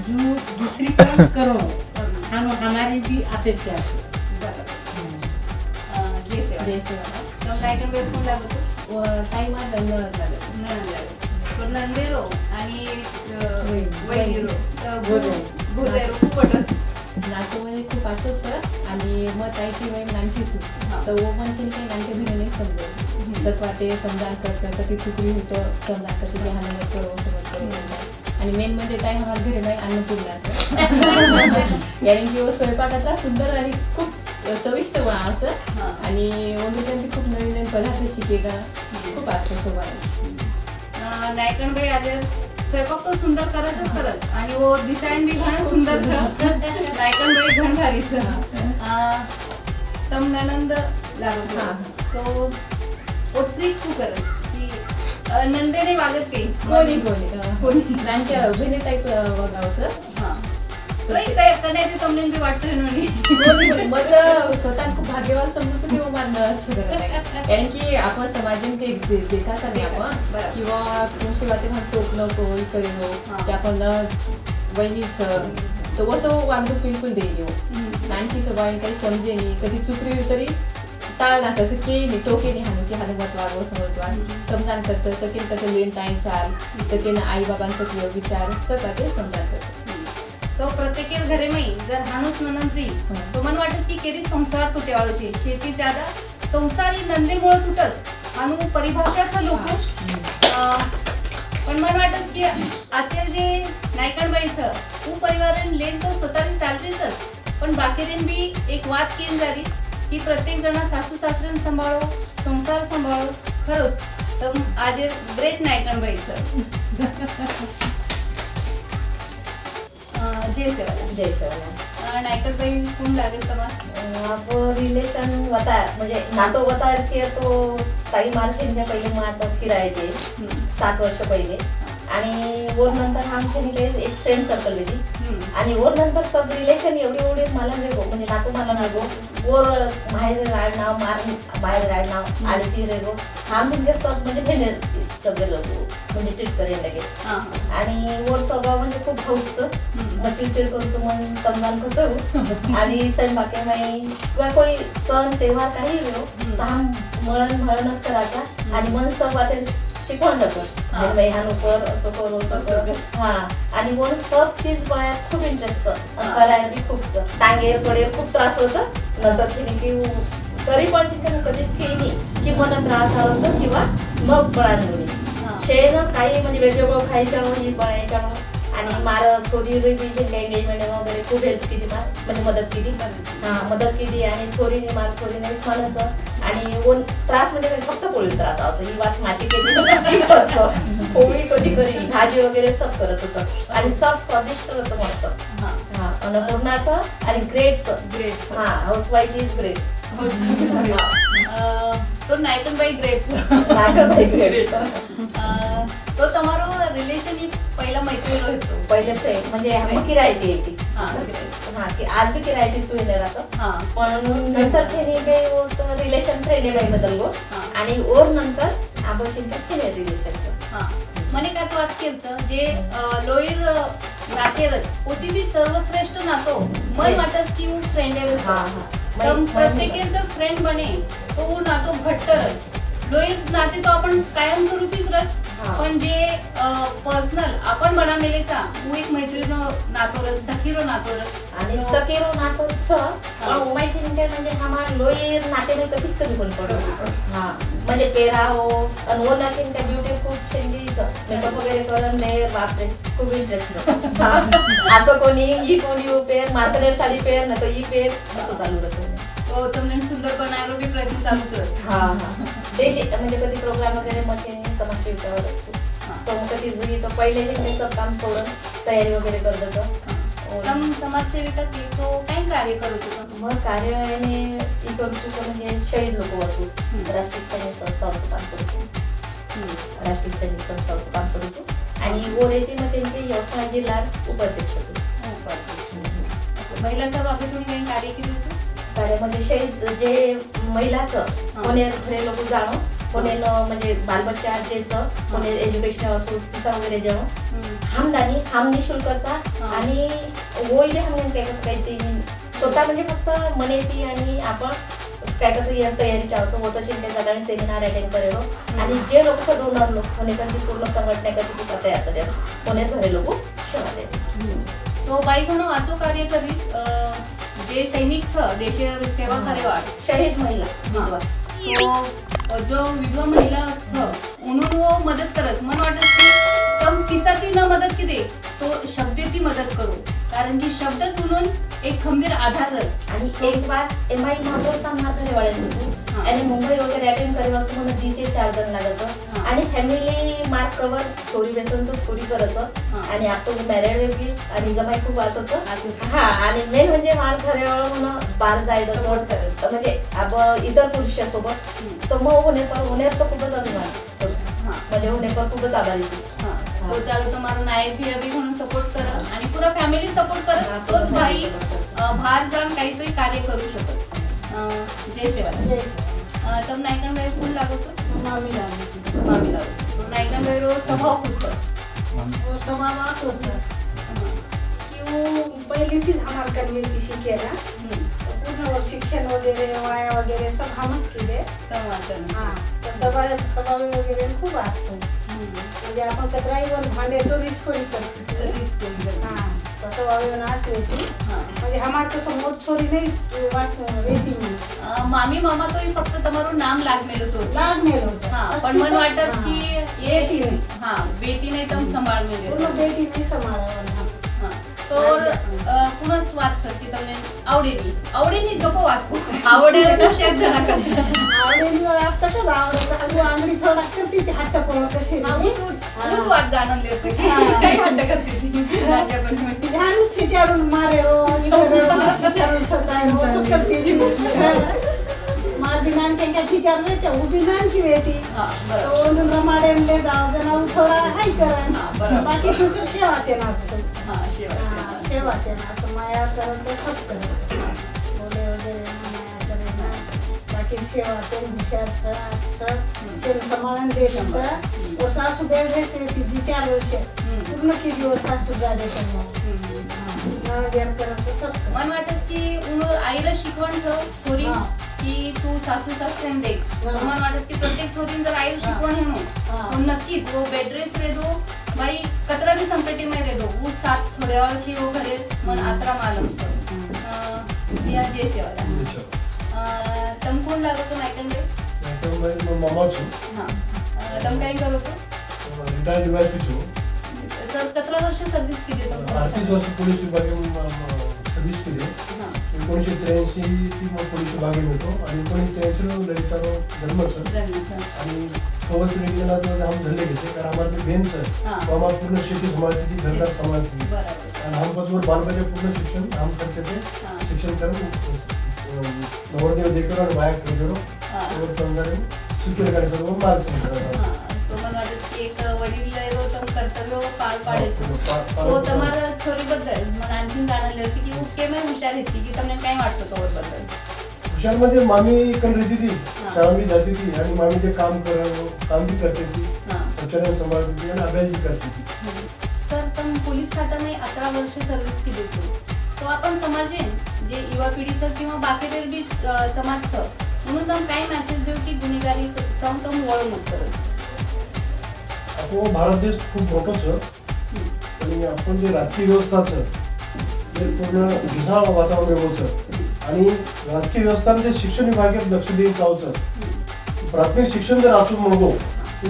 जू दुसरी पण करू आणि हमारी भी अपेक्षा असेल नायकन बाई कोण लागत ताई माझा नळद लागत नंदेरो आणि वैदिरो गोदायरो खूप पटच नाटकमध्ये खूप वाचत सर आणि मग ताई ती वय नानकी सू तर वो पण काही नानके भिन्न नाही समजत जर ते समजान कसं तर ती चुकली होतं समजान कसं लहान मत करो समज करो आणि मेन म्हणजे ताई आम्हाला घरी नाही अन्नपूर्णा असं याने की स्वयंपाकातला सुंदर आणि खूप चविष्ट बना असं आणि ती खूप नवीन नवीन पदार्थ शिकेगा खूप असतं सोबत नायकन बाई आज स्वयंपाक तो सुंदर करत आणि वो दिसायन बी घणं सुंदर नायकन बाई घण भारीच तम ननंद लागत तो ओट्री तू करत की नंदेने वागत काही कोणी नानक्या अभिनय टाईप वगावचं तो एक काय कन्याची तमने बी वाटतोय नोनी मग स्वतः खूप भाग्यवान समजू की मार नळच करत आहे कारण की आपण समाजात काही देखासाठी आपण किंवा कोणशी वाटे म्हणतो नको करेनो की आपण वहिनीच तो असं वागणूक बिलकुल देईल नानकी सबाई काही समजे नाही कधी चुकली तरी टाळ ना कसं केली नाही टोके नाही हाणू की हाणू मत वागव समजवा समजान कसं चकेन कसं लेन ताईन चाल चकेन आई बाबांचं किंवा विचार सगळं ते समजान कसं तो प्रत्येक घरे माई जर हाणूस ननंत्री तो मन वाटत की केरी संसार तुटेवाळूची शेती ज्यादा संसारी नंदेमुळे तुटस हाणू परिभाषाचं लोक पण मन वाटत की आजच्या जे नायकणबाईचं तू परिवारान लेन तो स्वतःची चालतेच पण बाकीरेन बी एक वाद केली जारी की प्रत्येक जण सासू सासऱ्यान सांभाळो संसार सांभाळो खरंच तर आज ग्रेट नायकणबाईचं जय सेवाला नायकन बाई कोण लागेल तुम्हाला अब रिलेशन होता म्हणजे नातो होता की तो ताई मार्शेंच्या पहिले मग आता किरायचे 7 वर्ष पहिले आणि वर नंतर आमच्या काही एक फ्रेंड सर्कल होती आणि वर नंतर सब रिलेशन एवढी मला वेगो म्हणजे नातो मला वेगो वर बाहेर राहणं बाहेर राहणं आणि ती रेगो आमचे सब म्हणजे भेटेल सगळे लोक म्हणजे ट्रीट करेन लगे आणि वर स्वभाव म्हणजे खूप भाऊचं मग चिडचिड करतो मग समजान करतो आणि सण बाकी नाही किंवा कोई सण तेव्हार काही हो तर हा मळणच करायचा आणि मन सब आता शिकवण जातं हा नोकर असं करू असं हा आणि वर सब चीज बघायला खूप इंटरेस्ट करायला बी खूप टांगेर पडेर खूप त्रास होतं नंतर की तरी पण कधीच केली नाही की मन त्रास आरोचं किंवा मग बळान दोन्ही शेण काही म्हणजे वेगवेगळं खायच्यानं ही बनायच्यानं आणि मार छोरी एंगेजमेंट वगैरे खूप हेल्प केली म्हणजे मदत केली आणि छोरीने मार छोरीने म्हणायचं आणि त्रास म्हणजे फक्त पोळी त्रास आवायचं ही बात माझी केली पोळी कधी करी भाजी वगैरे सब करत होतं आणि सब स्वादिष्ट मस्त अन्नपूर्णाचं आणि ग्रेटचं हा हाऊसवाईफ इज ग्रेट तो नायकनबाई ग्रेट तो તમારો રિલેશનશિપ पहिला मैत्रीण होतो पहिले फ्रेंड म्हणजे आम्ही किरायती येते हा की आज भी किरायतीच होईना राहतो पण नंतर छेनी काही रिलेशन फ्रेंड आहे बदल गो आणि ओर नंतर आपण चिंता केले रिलेशनचं मने का तू आज केलचं जे लोईर नातेरच होती बी सर्वश्रेष्ठ नातो मन वाटत की फ्रेंड आहे प्रत्येकाचं फ्रेंड बने तो नातो घट्टरच लोईर नाते तो आपण कायमस्वरूपीच रच पण जे पर्सनल आपण बना मेलेचा वो एक मैत्रीण नातोरच सखीरो नातोरच आणि सखीरो नातोच पण उमायची काय म्हणजे हमार लोईर नाते में कधीच कधी कोण पडो हा म्हणजे पेरा हो आणि वो नाते काय ब्युटी खूप छंदीचं मेकअप वगैरे करून दे बापरे खूप इंटरेस्ट आता कोणी ही कोणी पेर मात्र साडी पेर ना तो ही पेर असं चालू राहतं हो तुमने सुंदर बनायला बी प्रयत्न चालूच हा डेली म्हणजे कधी प्रोग्राम वगैरे मग समाजसेविकावर तो मग कधी जुई तो पहिले ते सब काम सोडून तयारी वगैरे करत होतं समाजसेविका की तो काय कार्य करत होतं मग कार्य याने करू शकतो म्हणजे शहीद लोक असू राष्ट्रीय सैन्य संस्था असं काम करू राष्ट्रीय सैनिक संस्था असं काम करूँ छूँ आणि वो रेती मशीन के यवतमाळ जिल्हा उपाध्यक्ष छूँ. महिला सर्व આપણે થોડી કંઈ કાર્ય કીધું છું कार्य म्हणजे शहीद जे महिलाचं कोणी घरे लोक जाणं कोणी म्हणजे बालबच्चा जेचं कोणी एज्युकेशन असो पिसा वगैरे देणं हमदानी हम निशुल्कचा आणि वोय बी हमने काय कसं काही ते स्वतः म्हणजे फक्त मनेती आणि आपण काय कसं या तयारी चाहतो होतं शिंदे जागाने सेमिनार अटेंड करेलो आणि जे लोक डोनर लोक कोणी कधी पूर्ण संघटना कधी पिसा तयार करेल कोणी घरे लोक सेवा दे તો બાઈ ઘણું વાંચું કાર્ય કરી જે સૈનિક છે દેશીય સેવા કરેવાળ शहीद महिला विधवा તો જો વિધવા મહિલા છે ઉનું वो मदत करत मन वाटत की तम किसाती न मदत की दे तो शब्देती मदत करू कारण की शब्दच उनून एक खंबीर आधारच आणि एक बात एमआई मात्र सांगा घरेवाळे तुझू आणि मुंबई वगैरे अटेंड करे वाचून मला 2 ते 4 जण लागायचं आणि फॅमिली मार्क कवर छोरी व्यसनचं छोरी करायचं आणि आपण मॅरेड वेगळी आणि जमाई खूप वाचायचं हा आणि मेन म्हणजे मार घरेवाळ म्हणून बार जायचं सपोर्ट करायचं म्हणजे अब इतर पुरुषासोबत तर मग होण्यावर तो खूपच अभिमान करतो म्हणजे होण्यावर खूपच आभारी तो चालू તમારું નાયક ભી અભી ઘણું સપોર્ટ કરે અને પૂરા ફેમિલી સપોર્ટ કરે તોજ ભાઈ બહાર જાણ કઈ તોય કાર્ય કरू शकत જય સેવા તમ નાયકન ભાઈ ફૂલ लागो છો મામી लागो તો નાયકન ભાઈ રો स्वभाव कुछ स्वभाव तोच की वो पहले थी हमारे कन्वेती शिके ना पूर्ण शिक्षण वगैरे वाया वगैरे सब हमच केले हां तर सभा वगैरे खूप वाचो म्हणजे आपण कतराईवर भांडे तो रिस्कोरी करते हां तसं वावे नाच होती म्हणजे हमार तो समोर छोरी नाही वाट रेती म्हणून मामी मामा तो फक्त તમારું નામ લાગમેલો છો लागमेलो हां पण मन वाटत की ये बेटी नाही हां बेटी नाही तम संभाळमेले पूर्ण बेटी नाही सांभाळावं તો કુણસ વાત છે કે તમને આવડેની જકો વાત આવડે તો ચેક જણા કરશે आवडेली वाटतं का आवडतं आणि आंगडी थोडा करते ती हट्ट पळो कशी तूच वाट जाणून देते की काही हट्ट करते ती माझ्या पण ध्यान चिचारून मारे हो चिचारून सताय हो करते जी मार बिनान के क्या चिचारले ते उभी नान की वेती तो उन रमाडे ले जाओ जना थोडा हाय करन बाकी दुसरं सेवा ते नाच हां सेवा ते नाच माया करायचं सब करायचं बोले वगैरे माया करे ना बाकी सेवा ते हुशार सेन समाधान द्यायचं और सासू बेडे से ती 4 वर्ष पूर्ण केली और सासू जादे करणार देर करायचं सब मन वाटत की उनोर आईला शिकवण छ छोरी की तू सासू सासरेन देख मन वाटत की प्रत्येक छोरीन जर आईला शिकवण हेणो तो नक्कीच वो बेड रेस रे दो भाई कतरा भी संकटी में रे दो वो साथ छोड्यावर छी वो घरे मन आत्रा मालम छ या जे सेवा तम कोण लागो છો નાયકન ભાઈ મામા છું હા તમ કઈ કરો છો रिटायर्ड ડીવાયસપી છું सर कतरा वर्ष सर्विस केली तुम्ही 38 वर्ष पोलीस विभागात सर्व्हिस केली 1983 ती मग पोलीस विभागात होतो आणि 1983 ललितारो जन्मचं आणि सोबत रेग्युलर हम धंदे घेते कारण आम्हाला बेन सर तो आम्हाला पूर्ण शेती सांभाळते ती घरदार सांभाळते आणि हम पाचवर बालबच्चे पूर्ण शिक्षण हम करते ते शिक्षण करून नवरदेव देकर आणि बाया करेलो और समजारे शिकवले सर्व मार्ग समजा તો મને વાટે કે એક વડીલ રો તમ કર્તવ્યો પાર પાડે છો તો તમારા છોરી બद्दल મને आणखीन जाणायला द्यायचं की वो केमे हुशार होती की તમને काय वाटतं तोवर बद्दल हुशारमध्ये मामी कल रहती थी शाळा में जाती थी आणि मामी जे काम भी करती थी स्वच्छता संभाळती थी आणि अभ्यास भी करती थी सर तुम पोलीस खात्यामध्ये 11 वर्ष सर्व्हिस केली होती तो आपण समाजेन जे युवा पिढीचं किंवा बाकीचे बी समाजचं म्हणून तुम काय मेसेज देऊ की गुन्हेगारी सम तुम वळ मत करो आपलो भारत देश खूप मोठो छ आणि आपण जे राजकीय व्यवस्था छ ते पूर्ण ढिसाळ वातावरण एवढं छ आणि राजकीय व्यवस्था जे शिक्षण विभागात लक्ष देऊन जाऊ छ प्राथमिक शिक्षण जर आचूक म्हणगो तू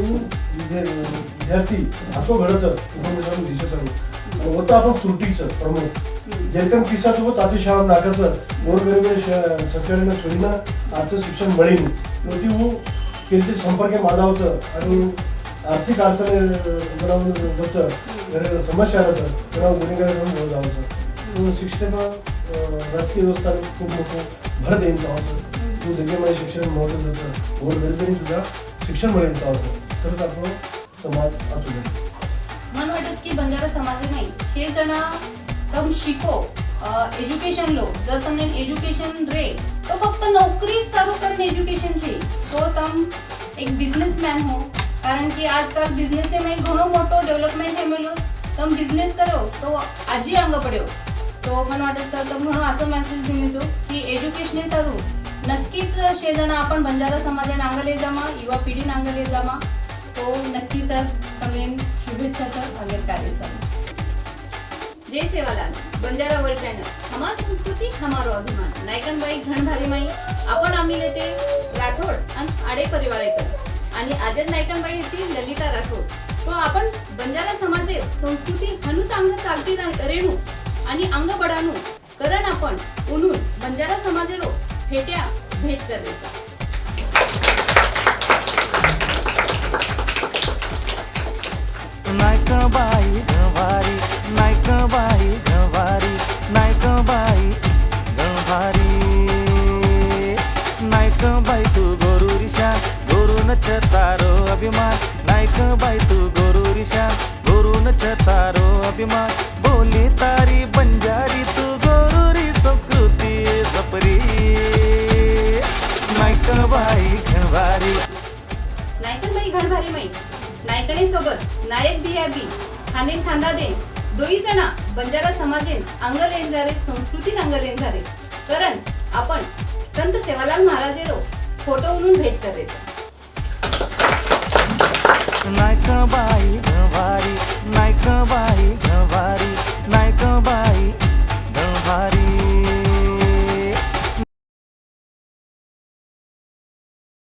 विद्यार्थी आचो घडत इन्फॉर्मेशन दिशेचं आणि होतं आपण त्रुटीचं प्रमुख जेरकम किस्साचं होत आजची शाळा नाकाचं गोरगरीब सरकारनं छोरीनं आजचं शिक्षण मिळेल ती वो केली संपर्क माझा होतं आणि आर्थिक अडचणी समस्या गुन्हेगारी म्हणून जावचं शिक्षण राजकीय व्यवस्था खूप मोठं भर देईन जावचं तू जगेमध्ये शिक्षण महत्वाचं होतं गोरगरिबांनी सुद्धा शिक्षण मिळेल जावचं खरंच आपलो समाज असू दे. मन वाटत की बंजारा समाज नहीं शे जना तम शिको एज्युकेशन लो जर તમને एज्युकेशन रे तो फक्त नोकरी सारू करने एज्युकेशन છે તો તમ એક બિઝનેસમેન હો કારણ કે આજકાલ બિઝનેસ में ઘણો મોટો ડેવલપમેન્ટ થયેલો તમે બિઝનેસ કરો તો આજે આંગ પડ્યો તો મને વાટે સર તમે ઘણો આસો મેसेज दिने जो की एज्युकेशन सारू नक्कीच शे जण आपण बंजारा समाजाने आंग ले जामा युवा पिढीने आंग ले जामा तो नक्की सर તમને शुभेच्छा सर आगे कार्य सर. जय सेवालाल बंजारा वर्ल्ड चॅनल हमार संस्कृती हमारो अभिमान नायकन बाई घणभारी माई आपण आम्ही लेते राठोड आणि आडे परिवार येतात आणि आजच नायकन बाई येते ललिता राठोड तो आपण बंजारा समाजे संस्कृती हनुच अंग चालती रेणू आणि अंग बडानू करण आपण उनून बंजारा समाजेरो भेट्या भेट करायचा. नायक बाई गंवारी नायक बाई गंवारी नायक बाई गंवारी नायक बाई तू गोरुरिशा गोरुन तारो अभिमान नायक बाई तू गोरुरिशा गोरुन तारो अभिमान बोली तारी बंजारी तू गोरुरी संस्कृती जपरी नायक बाई गंवारी नायकन बाई घणभारी माई नायकणे सोबत नायक बियाबी खांदे खांदा दे दोई जना बंजारा समाजेन अंगलेन झारे संस्कृतीन अंगलेन झारे कारण आपण संत सेवालाल महाराजेरो फोटो म्हणून भेट करायचा. नायक बाई गंवारी नायक बाई